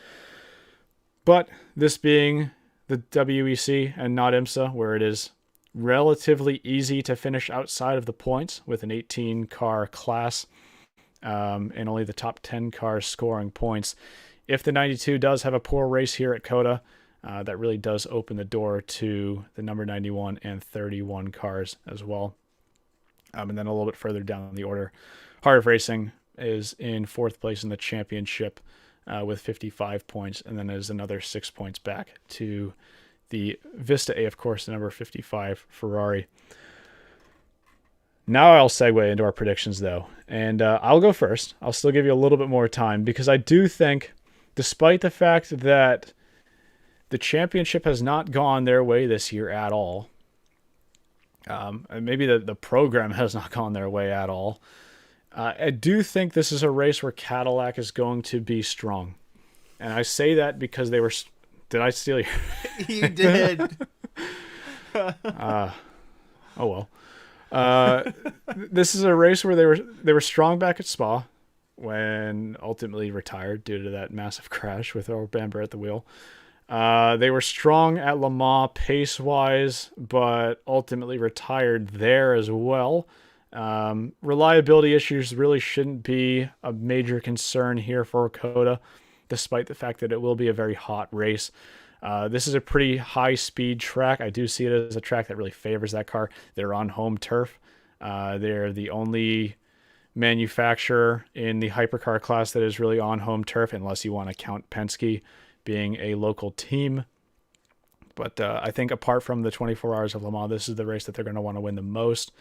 But this being the WEC and not IMSA, where it is relatively easy to finish outside of the points with an 18-car class and only the top 10 cars scoring points. If the 92 does have a poor race here at COTA, that really does open the door to the number 91 and 31 cars as well. And then a little bit further down the order, Heart of Racing is in 4th place in the championship with 55 points, and then there's another 6 points back to the Vista A, of course, the number 55 Ferrari. Now I'll segue into our predictions, though, and I'll go first. I'll still give you a little bit more time, because I do think, despite the fact that the championship has not gone their way this year at all, and maybe the program has not gone their way at all, I do think this is a race where Cadillac is going to be strong. And I say that because they were... Did I steal you? You did. Oh, well. This is a race where they were strong back at Spa, when ultimately retired due to that massive crash with Earl Bamber at the wheel. They were strong at Le Mans pace-wise, but ultimately retired there as well. Reliability issues really shouldn't be a major concern here for COTA, despite the fact that it will be a very hot race. This is a pretty high-speed track. I do see it as a track that really favors that car. They're on home turf. They're the only manufacturer in the hypercar class that is really on home turf, unless you want to count Penske being a local team. But I think apart from the 24 Hours of Le Mans, this is the race that they're going to want to win the most.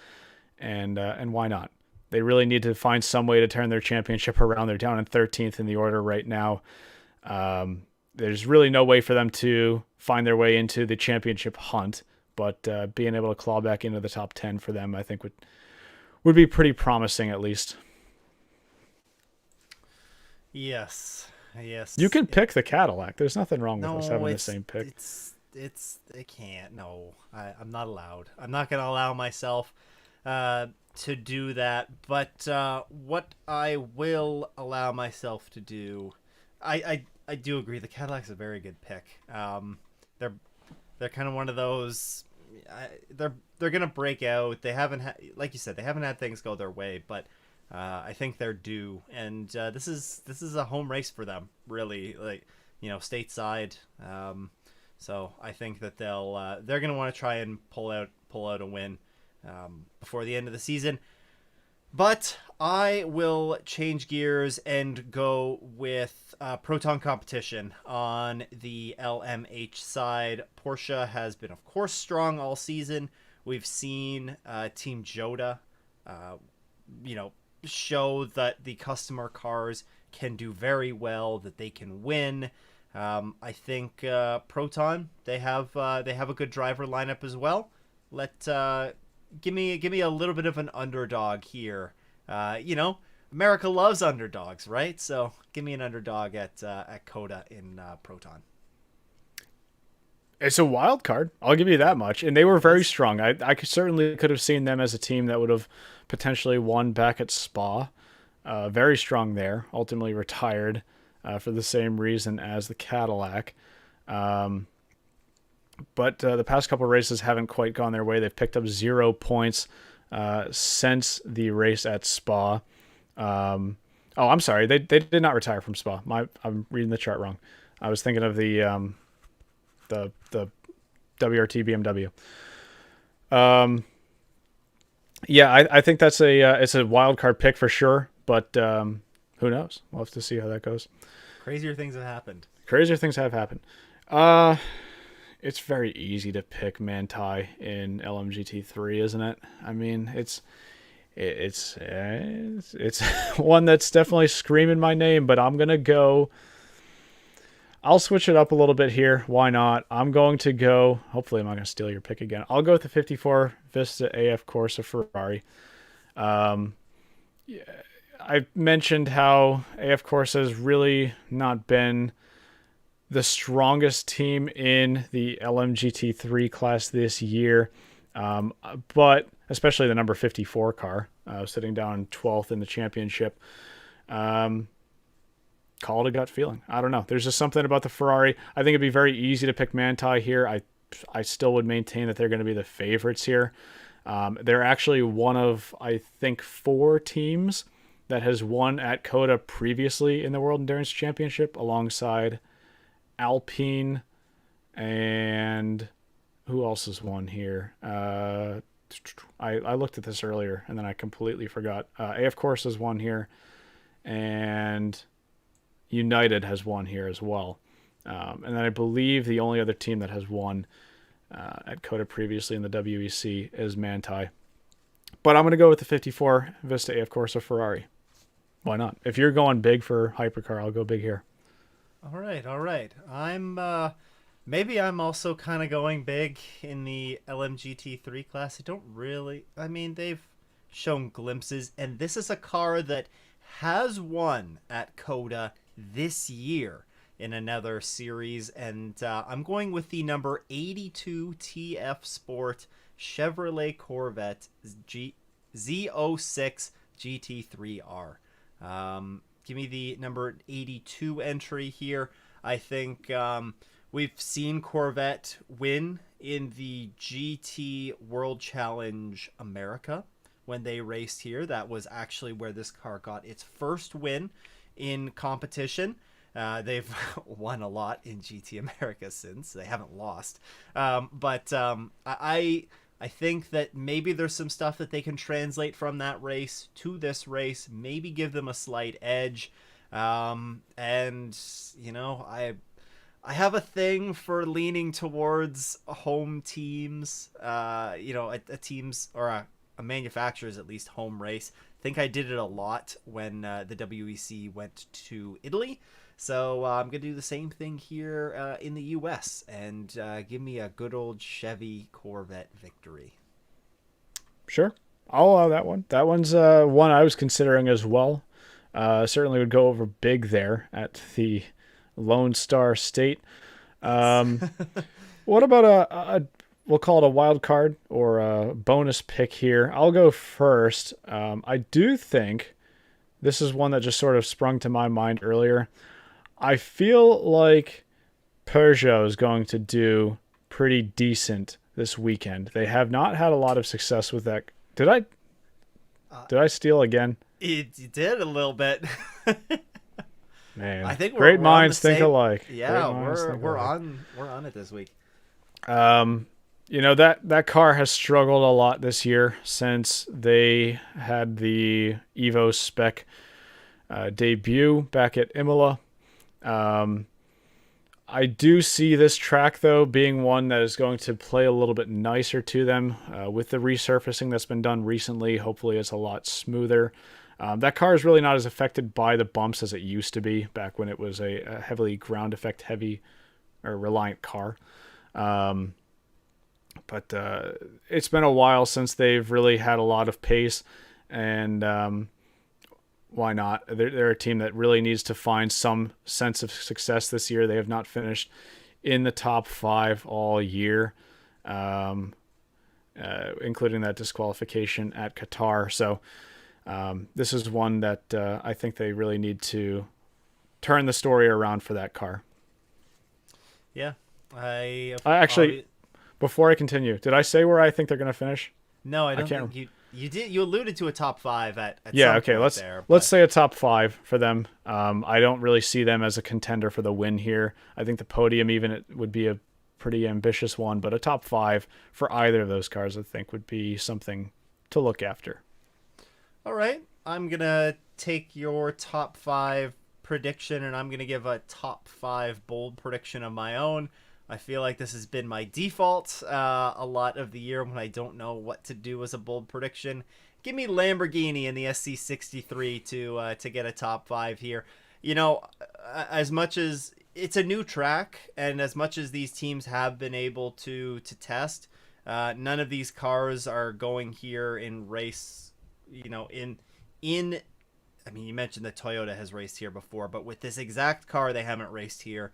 And why not? They really need to find some way to turn their championship around. They're down in 13th in the order right now. There's really no way for them to find their way into the championship hunt, but being able to claw back into the top 10 for them, I think would be pretty promising, at least. Yes. You can pick the Cadillac. There's nothing wrong with us having the same pick. It can't. No, I'm not allowed. I'm not going to allow myself to do that. But what I will allow myself to do, I do agree. The Cadillac's a very good pick. They're kind of one of those. They're gonna break out. They haven't like you said, they haven't had things go their way, but I think they're due. And this is a home race for them, really. Like, stateside. So I think that they're gonna want to try and pull out a win before the end of the season. But I will change gears and go with Proton competition on the LMH side. Porsche has been, of course, strong all season. We've seen Team Jota, show that the customer cars can do very well, that they can win. I think Proton, they have a good driver lineup as well. Give me a little bit of an underdog here. America loves underdogs, right? So give me an underdog at COTA in Proton. It's a wild card. I'll give you that much. And they were very strong. I certainly could have seen them as a team that would have potentially won back at Spa. Very strong there. Ultimately retired for the same reason as the Cadillac. But the past couple of races haven't quite gone their way. They've picked up 0 points since the race at Spa. I'm sorry. They did not retire from Spa. I'm reading the chart wrong. I was thinking of the WRT BMW. I think that's it's a wild card pick for sure, but who knows? We'll have to see how that goes. Crazier things have happened. Crazier things have happened. It's very easy to pick Manti in LMGT3, isn't it? I mean, it's one that's definitely screaming my name, but I'm gonna go. I'll switch it up a little bit here. Why not? I'm going to go. Hopefully, I'm not going to steal your pick again. I'll go with the 54 Vista AF Corsa Ferrari. Yeah, I mentioned how AF Corsa has really not been the strongest team in the LMGT3 class this year, but especially the number 54 car, sitting down 12th in the championship. Call it a gut feeling. I don't know. There's just something about the Ferrari. I think it'd be very easy to pick Manti here. I still would maintain that they're going to be the favorites here. They're actually one of, I think, 4 teams that has won at COTA previously in the World Endurance Championship, alongside Alpine and who else has won here? I looked at this earlier and then I completely forgot. AF Course has won here, and United has won here as well. And then I believe the only other team that has won at COTA previously in the WEC is Manti. But I'm going to go with the 54 Vista AF Corsa Ferrari. Why not? If you're going big for hypercar, I'll go big here. All right. Maybe I'm also kind of going big in the LMGT3 class. They've shown glimpses, and this is a car that has won at COTA this year in another series, and I'm going with the number 82 TF Sport Chevrolet Corvette Z06 GT3R. Give me the number 82 entry here. I think we've seen Corvette win in the GT World Challenge America when they raced here. That was actually where this car got its first win in competition. They've won a lot in GT America since. They haven't lost. But I think that maybe there's some stuff that they can translate from that race to this race, maybe give them a slight edge. And, you know, I have a thing for leaning towards home teams, a team's or a manufacturer's at least home race. I think I did it a lot when the WEC went to Italy. So I'm going to do the same thing here in the U.S. and give me a good old Chevy Corvette victory. Sure. I'll allow that one. That one's one I was considering as well. Certainly would go over big there at the Lone Star State. What about we'll call it a wild card or a bonus pick here? I'll go first. I do think this is one that just sort of sprung to my mind earlier. I feel like Peugeot is going to do pretty decent this weekend. They have not had a lot of success with that. Did I steal again? You did a little bit. Man, I think great minds think alike. Yeah, we're on it this week. That car has struggled a lot this year since they had the Evo spec debut back at Imola. I do see this track, though, being one that is going to play a little bit nicer to them with the resurfacing that's been done recently. Hopefully it's a lot smoother. That car is really not as affected by the bumps as it used to be back when it was a heavily ground effect heavy or reliant car. But it's been a while since they've really had a lot of pace, and why not? They're a team that really needs to find some sense of success this year. They have not finished in the top 5 all year, including that disqualification at Qatar. So this is one that I think they really need to turn the story around for that car. Yeah. Before I continue, did I say where I think they're going to finish? No, I don't think you did. You alluded to a top 5 at yeah. Some Okay, point let's say a top 5 for them. I don't really see them as a contender for the win here. I think the podium even would be a pretty ambitious one, but a top 5 for either of those cars I think would be something to look after. All right, I'm gonna take your top 5 prediction, and I'm going to give a top 5 bold prediction of my own. I feel like this has been my default a lot of the year when I don't know what to do as a bold prediction. Give me Lamborghini in the SC63 to get a top 5 here. As much as it's a new track, and as much as these teams have been able to test, none of these cars are going here in race. I mean, you mentioned that Toyota has raced here before, but with this exact car, they haven't raced here.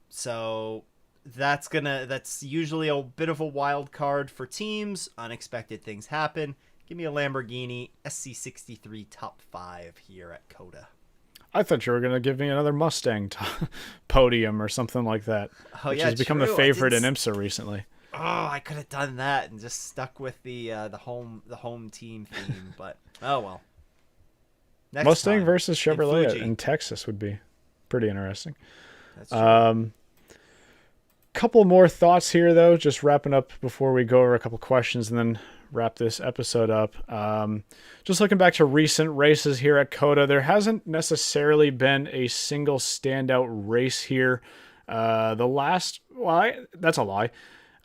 So that's usually a bit of a wild card for teams. Unexpected things happen. Give me a Lamborghini SC63 top 5 here at COTA. I thought you were going to give me another Mustang podium or something like that, which has become the favorite in IMSA recently. Oh, I could have done that and just stuck with the home team theme, but oh well. Next Mustang time, versus Chevrolet Fuji. in Texas would be pretty interesting. That's true. Couple more thoughts here, though, just wrapping up before we go over a couple questions and then wrap this episode up. Just looking back to recent races here at COTA, there hasn't necessarily been a single standout race here. That's a lie.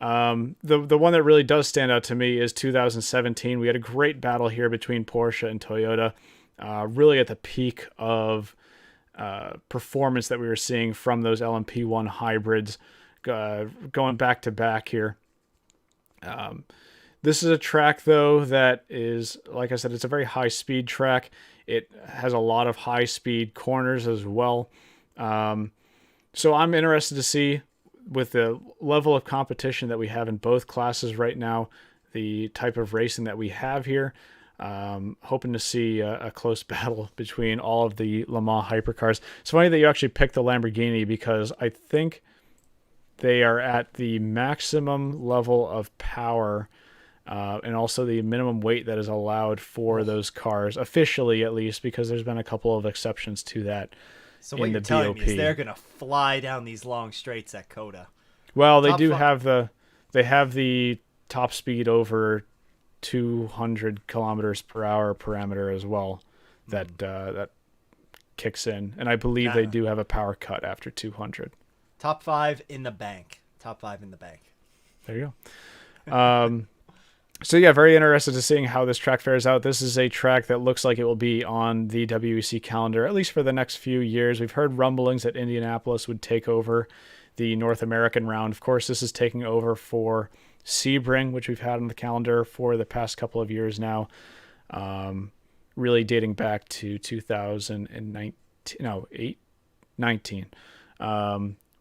The one that really does stand out to me is 2017. We had a great battle here between Porsche and Toyota, really at the peak of performance that we were seeing from those LMP1 hybrids going back to back here. This is a track, though, that is, like I said, it's a very high-speed track. It has a lot of high-speed corners as well. So I'm interested to see, with the level of competition that we have in both classes right now, the type of racing that we have here. Hoping to see a close battle between all of the Le Mans hypercars. It's funny that you actually picked the Lamborghini, because I think they are at the maximum level of power and also the minimum weight that is allowed for those cars, officially at least, because there's been a couple of exceptions to that. So what you're telling me is they're going to fly down these long straights at COTA. Well, they have the top speed over 200 kilometers per hour parameter as well that kicks in, and I believe they do have a power cut after 200. Top 5 in the bank. There you go. So yeah, very interested to seeing how this track fares out. This is a track that looks like it will be on the WEC calendar, at least for the next few years. We've heard rumblings that Indianapolis would take over the North American round. Of course, this is taking over for Sebring, which we've had on the calendar for the past couple of years now, really dating back to 2019,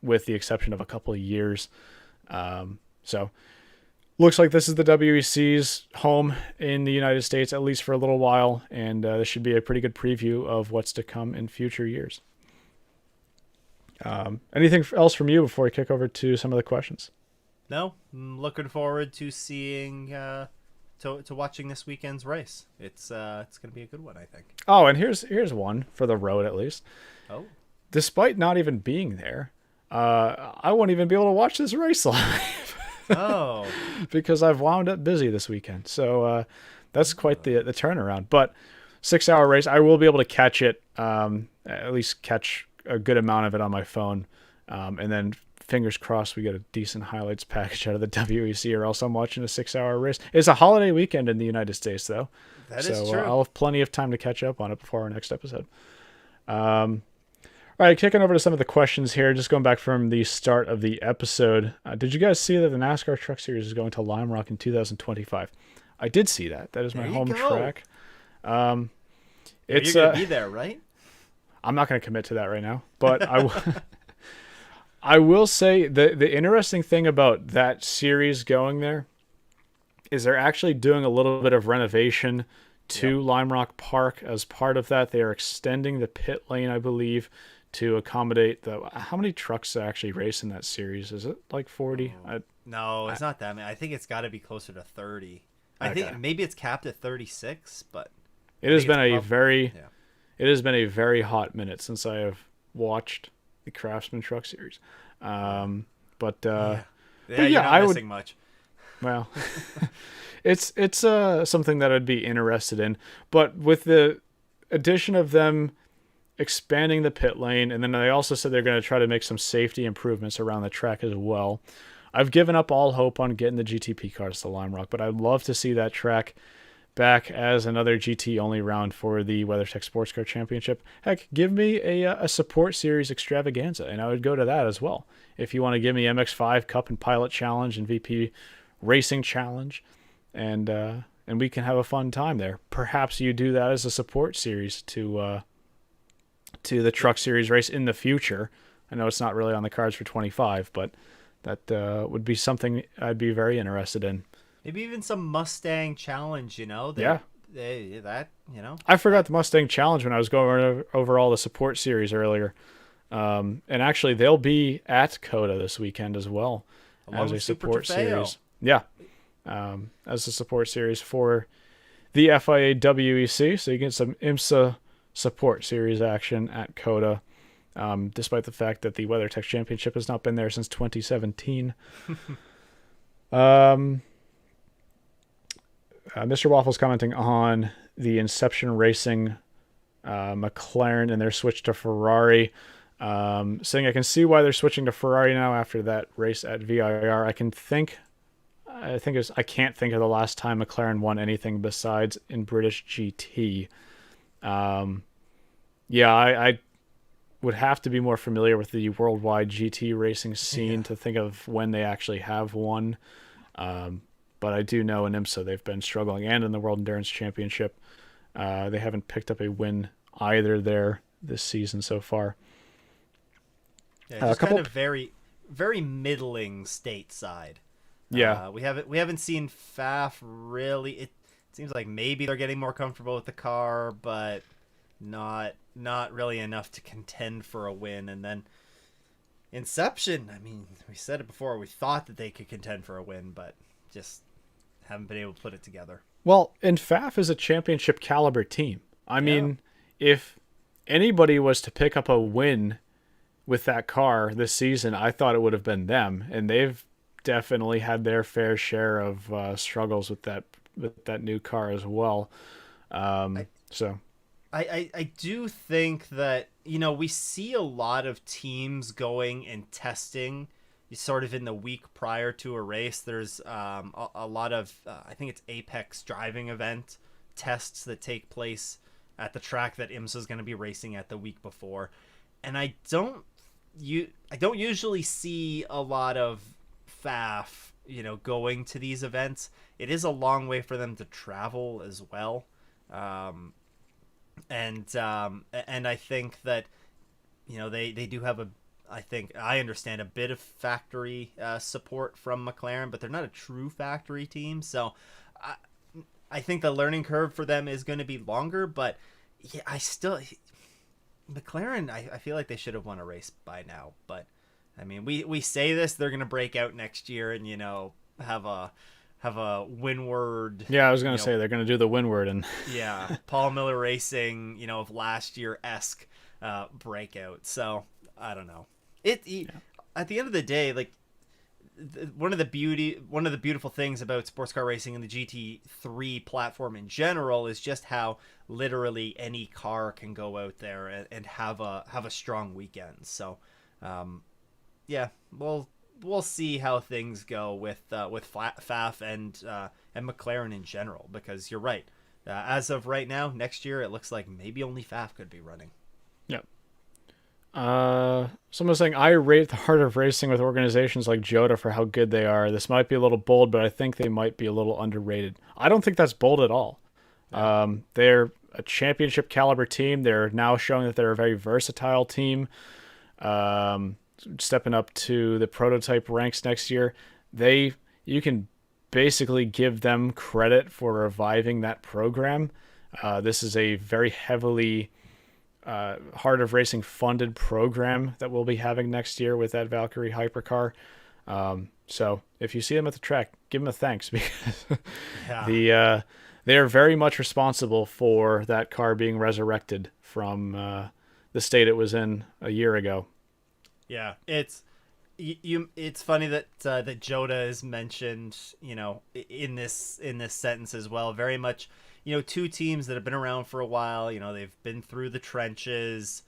with the exception of a couple of years. So looks like this is the WEC's home in the United States, at least for a little while, and this should be a pretty good preview of what's to come in future years. Anything else from you before we kick over to some of the questions? No, I'm looking forward to seeing to watching this weekend's race. It's going to be a good one, I think. Oh, and here's one for the road, at least. Oh, despite not even being there, I won't even be able to watch this race live. Oh, because I've wound up busy this weekend. So that's quite the turnaround. But 6-hour race, I will be able to catch it, at least catch a good amount of it on my phone, and then fingers crossed we get a decent highlights package out of the WEC, or else I'm watching a 6-hour race. It's a holiday weekend in the United States, though. That is true. I'll have plenty of time to catch up on it before our next episode. All right, kicking over to some of the questions here, just going back from the start of the episode. Did you guys see that the NASCAR Truck Series is going to Lime Rock in 2025? I did see that. That is my home track. You're going to be there, right? I'm not going to commit to that right now, but I will say the interesting thing about that series going there is they're actually doing a little bit of renovation to Lime Rock Park. As part of that, they are extending the pit lane, I believe, to accommodate how many trucks actually race in that series? Is it like 40? No, it's not that many. I think it's got to be closer to 30. I think maybe it's capped at 36, but it has been a very hot minute since I have watched the Craftsman Truck Series. You're not missing much. Well, it's something that I'd be interested in, but with the addition of them expanding the pit lane, and then they also said they're going to try to make some safety improvements around the track as well. I've given up all hope on getting the GTP cars to Lime Rock, but I'd love to see that track back as another GT only round for the WeatherTech SportsCar Championship. Heck, give me a support series extravaganza, and I would go to that as well. If you want to give me MX5 Cup and Pilot Challenge and VP Racing Challenge, and we can have a fun time there. Perhaps you do that as a support series to the Truck Series race in the future. I know it's not really on the cards for 25, but that would be something I'd be very interested in. Maybe even some Mustang Challenge, Yeah. I forgot the Mustang Challenge when I was going over all the support series earlier. And actually, they'll be at COTA this weekend as well, along as a with Super support Trofeo. series. Yeah. As a support series for the FIA WEC. So you get some IMSA support series action at COTA. Despite the fact that the WeatherTech Championship has not been there since 2017. Mr. Waffle's commenting on the Inception Racing McLaren and their switch to Ferrari, saying I can see why they're switching to Ferrari now after that race at VIR. I can't think of the last time McLaren won anything besides in British GT. I would have to be more familiar with the worldwide GT racing scene to think of when they actually have won. But I do know in IMSA they've been struggling, and in the World Endurance Championship, they haven't picked up a win either there this season so far. Yeah, just kind of very, very middling stateside. Yeah, we haven't seen Faf really. It seems like maybe they're getting more comfortable with the car, but not really enough to contend for a win. And then Inception, I mean, we said it before, we thought that they could contend for a win, but just haven't been able to put it together. Well, and FAF is a championship caliber team. I mean, if anybody was to pick up a win with that car this season, I thought it would have been them, and they've definitely had their fair share of struggles with that new car as well. I do think that, we see a lot of teams going and testing sort of in the week prior to a race. There's a lot of, I think it's Apex driving event tests that take place at the track that IMSA is going to be racing at the week before. And I don't usually see a lot of FAF, going to these events. It is a long way for them to travel as well. And I think that, they do have I understand a bit of factory support from McLaren, but they're not a true factory team. So I think the learning curve for them is going to be longer, but yeah, McLaren, I feel like they should have won a race by now. But I mean, we say this, they're going to break out next year and, have a windward. Yeah, I was going to say they're going to do the windward and yeah, Paul Miller Racing, of last year-esque breakout. So I don't know. At the end of the day, like one of the beautiful things about sports car racing and the GT3 platform in general is just how literally any car can go out there and have a strong weekend. So, we'll see how things go with FAF and McLaren in general, because you're right. As of right now, next year it looks like maybe only FAF could be running. Yep. Someone's saying, I rate the heart of racing with organizations like GTD for how good they are. This might be a little bold, but I think they might be a little underrated. I don't think that's bold at all. Yeah. They're a championship caliber team. They're now showing that they're a very versatile team. Stepping up to the prototype ranks next year. You can basically give them credit for reviving that program. This is a very heavily Heart of Racing funded program that we'll be having next year with that Valkyrie hypercar. So if you see them at the track, give them a thanks, because they are very much responsible for that car being resurrected from the state it was in a year ago. Yeah, it's funny that GTD is mentioned, in this sentence as well. Very much, two teams that have been around for a while. They've been through the trenches.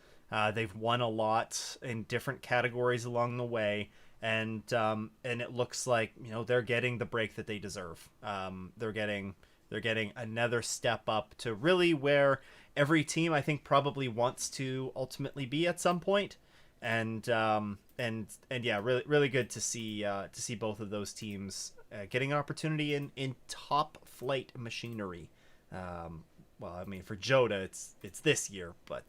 They've won a lot in different categories along the way, and it looks like they're getting the break that they deserve. They're getting another step up to really where every team I think probably wants to ultimately be at some point. And yeah, really good to see both of those teams getting an opportunity in top flight machinery. Well, I mean, for GOTA it's this year, but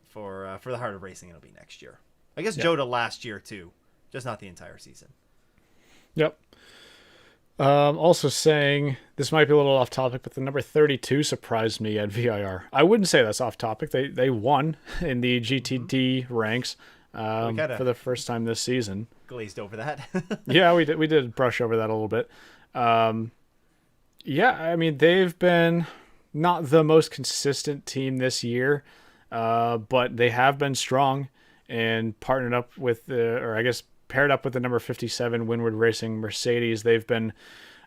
for the Heart of Racing it'll be next year. I guess GOTA last year too, just not the entire season. Yep. Also saying, this might be a little off topic, but the number 32 surprised me at VIR. I wouldn't say that's off topic. They won in the GTD ranks for the first time this season. Glazed over that. Yeah, we did brush over that a little bit. Yeah, I mean, they've been not the most consistent team this year, but they have been strong and partnered up with paired up with the number 57 Windward Racing Mercedes. They've been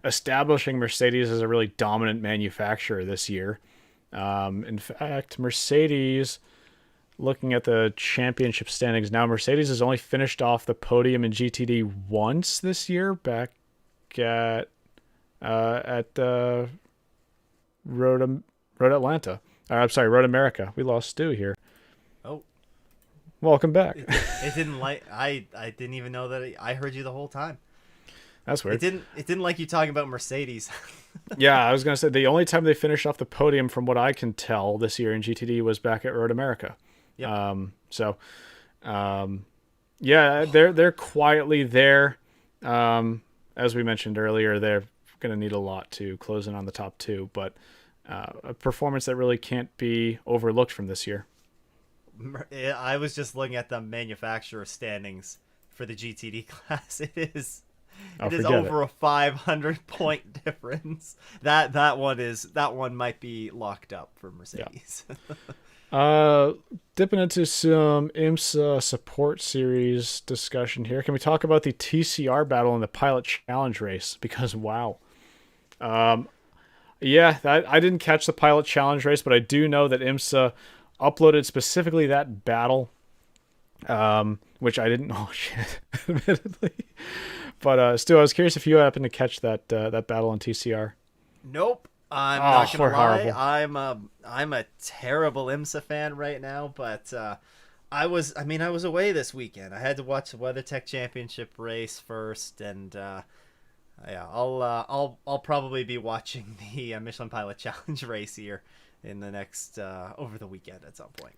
establishing Mercedes as a really dominant manufacturer this year. In fact, Mercedes, looking at the championship standings now, Mercedes has only finished off the podium in GTD once this year, back at Road Atlanta. I'm sorry, Road America. We lost Stu here. Oh. Welcome back. It didn't like I didn't even know that I heard you the whole time. That's weird. It didn't like you talking about Mercedes. Yeah, I was gonna say the only time they finished off the podium, from what I can tell, this year in GTD was back at Road America. Yep. Yeah, they're quietly there. As we mentioned earlier, they're gonna need a lot to close in on the top two, but a performance that really can't be overlooked from this year. I was just looking at the manufacturer standings for the GTD class. It is over a 500 point difference. That one might be locked up for Mercedes. Yeah. Dipping into some IMSA support series discussion here. Can we talk about the TCR battle in the Pilot Challenge race? Because wow. Yeah, I didn't catch the Pilot Challenge race, but I do know that IMSA uploaded specifically that battle, which I didn't know shit, admittedly. But Stu, I was curious if you happened to catch that battle on TCR. Nope. I'm not gonna lie. Horrible. I'm a terrible IMSA fan right now, but I was away this weekend. I had to watch the WeatherTech Championship race first, and yeah, I'll probably be watching the Michelin Pilot Challenge race here in the next over the weekend at some point.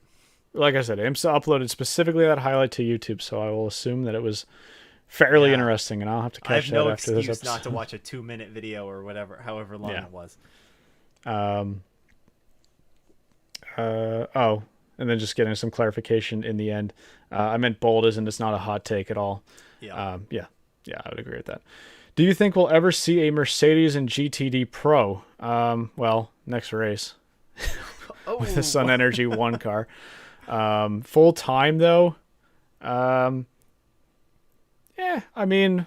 Like I said, IMSA uploaded specifically that highlight to YouTube, so I will assume that it was fairly interesting, and I'll have to catch that after this episode. I have no excuse not to watch a 2-minute video or however long it was. And then just getting some clarification in the end. I meant bold as in it's not a hot take at all. Yeah. Yeah, I would agree with that. Do you think we'll ever see a Mercedes and GTD Pro? Well, next race. With the Sun Energy 1 car. Full time though. Yeah, I mean,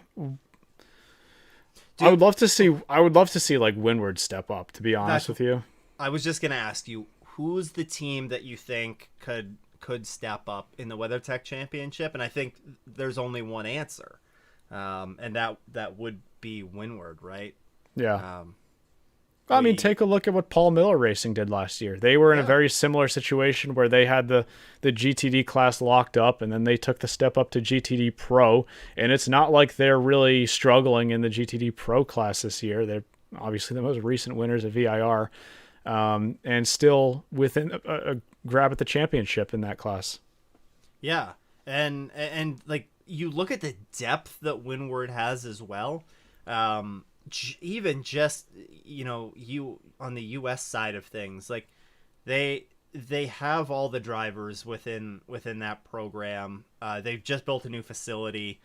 I would love to see like Windward step up, to be honest with you. I was just gonna ask you, who's the team that you think could step up in the WeatherTech Championship? And I think there's only one answer, and that would be Windward, right? Yeah. I mean, take a look at what Paul Miller Racing did last year. They were in a very similar situation where they had the GTD class locked up, and then they took the step up to GTD Pro. And it's not like they're really struggling in the GTD Pro class this year. They're obviously the most recent winners at VIR, and still within a grab at the championship in that class. Yeah, and like you look at the depth that Windward has as well. Even just you on the US side of things, like they have all the drivers within that program. They've just built a new facility.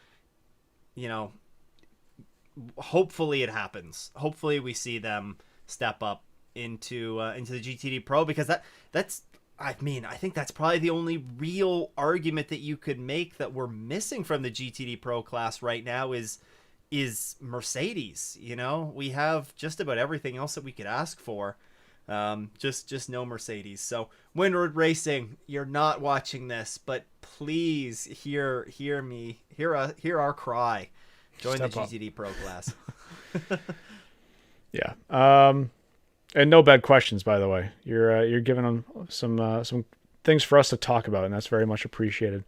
Hopefully it happens. Hopefully we see them step up into the GTD Pro, because that's I think that's probably the only real argument that you could make that we're missing from the GTD Pro class right now is Mercedes. We have just about everything else that we could ask for. Just no Mercedes. So Windward Racing, you're not watching this, but please hear me, hear our cry. Join Step the up. GTD Pro class. Yeah. And no bad questions, by the way. You're giving them some things for us to talk about, and that's very much appreciated.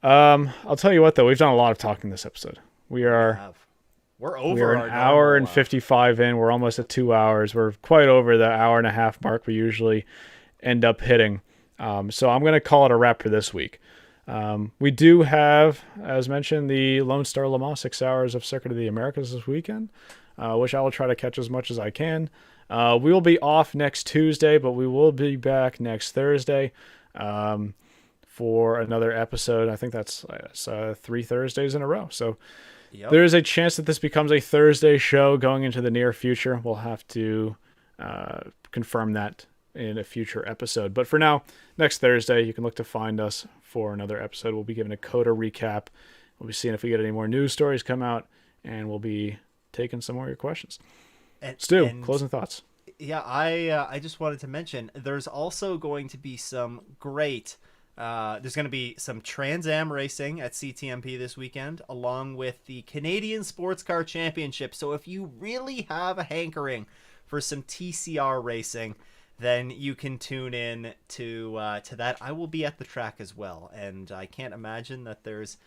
I'll tell you what, though, we've done a lot of talking this episode. We're over. We are an our hour normal, and 55 in. We're almost at 2 hours. We're quite over the hour and a half mark we usually end up hitting. So I'm going to call it a wrap for this week. We do have, as mentioned, the Lone Star Le Mans 6 hours of Circuit of the Americas this weekend, which I will try to catch as much as I can. We will be off next Tuesday, but we will be back next Thursday for another episode. I think that's 3 Thursdays in a row. So there is a chance that this becomes a Thursday show going into the near future. We'll have to confirm that in a future episode. But for now, next Thursday, you can look to find us for another episode. We'll be giving a COTA recap. We'll be seeing if we get any more news stories come out, and we'll be taking some more of your questions. Stu, closing thoughts. Yeah, I just wanted to mention there's also going to be some great there's going to be some Trans Am racing at CTMP this weekend, along with the Canadian SportsCar Championship. So if you really have a hankering for some TCR racing, then you can tune in to that. I will be at the track as well, and I can't imagine there's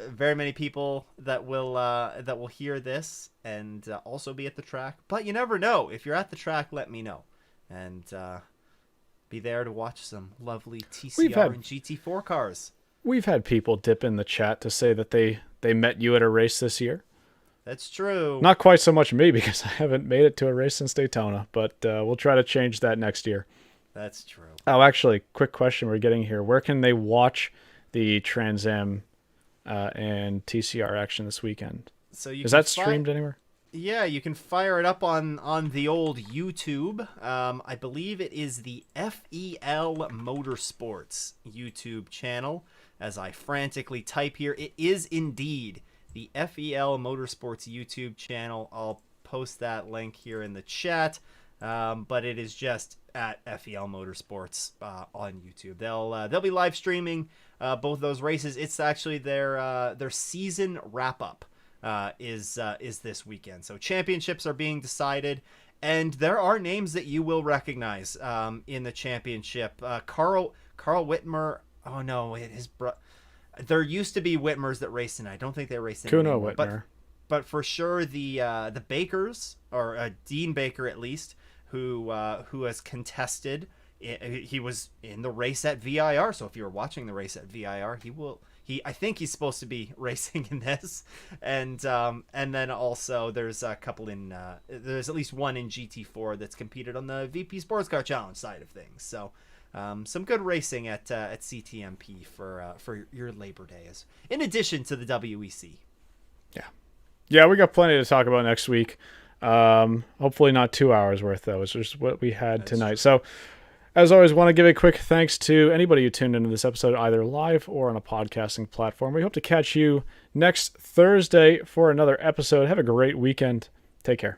very many people that will hear this and also be at the track. But you never know. If you're at the track, let me know, and be there to watch some lovely TCR and GT4 cars. We've had people dip in the chat to say that they met you at a race this year. That's true. Not quite so much me, because I haven't made it to a race since Daytona, but we'll try to change that next year. That's true. Oh, actually, quick question we're getting here. Where can they watch the Trans Am and TCR action this weekend? So is that streamed anywhere? Yeah, you can fire it up on the old YouTube. I believe it is the FEL Motorsports YouTube channel. As I frantically type here, it is indeed the FEL Motorsports YouTube channel. I'll post that link here in the chat. But it is just at FEL Motorsports on YouTube. They'll be live streaming both those races. It's actually their season wrap up is this weekend. So championships are being decided, and there are names that you will recognize in the championship. Carl Whitmer. Oh no, there used to be Whitmers that raced tonight. I don't think they raced Kuno anymore. Whitmer. But for sure the Bakers, or Dean Baker at least, who has contested. He was in the race at VIR. So if you're watching the race at VIR, I think he's supposed to be racing in this. And then also there's a couple there's at least one in GT4 that's competed on the VP SportsCar Challenge side of things. So some good racing at CTMP for your Labor Day, in addition to the WEC. Yeah, we got plenty to talk about next week. Hopefully not 2 hours worth, though. It's just what we had tonight. So, as always, want to give a quick thanks to anybody who tuned into this episode, either live or on a podcasting platform. We hope to catch you next Thursday for another episode. Have a great weekend. Take care.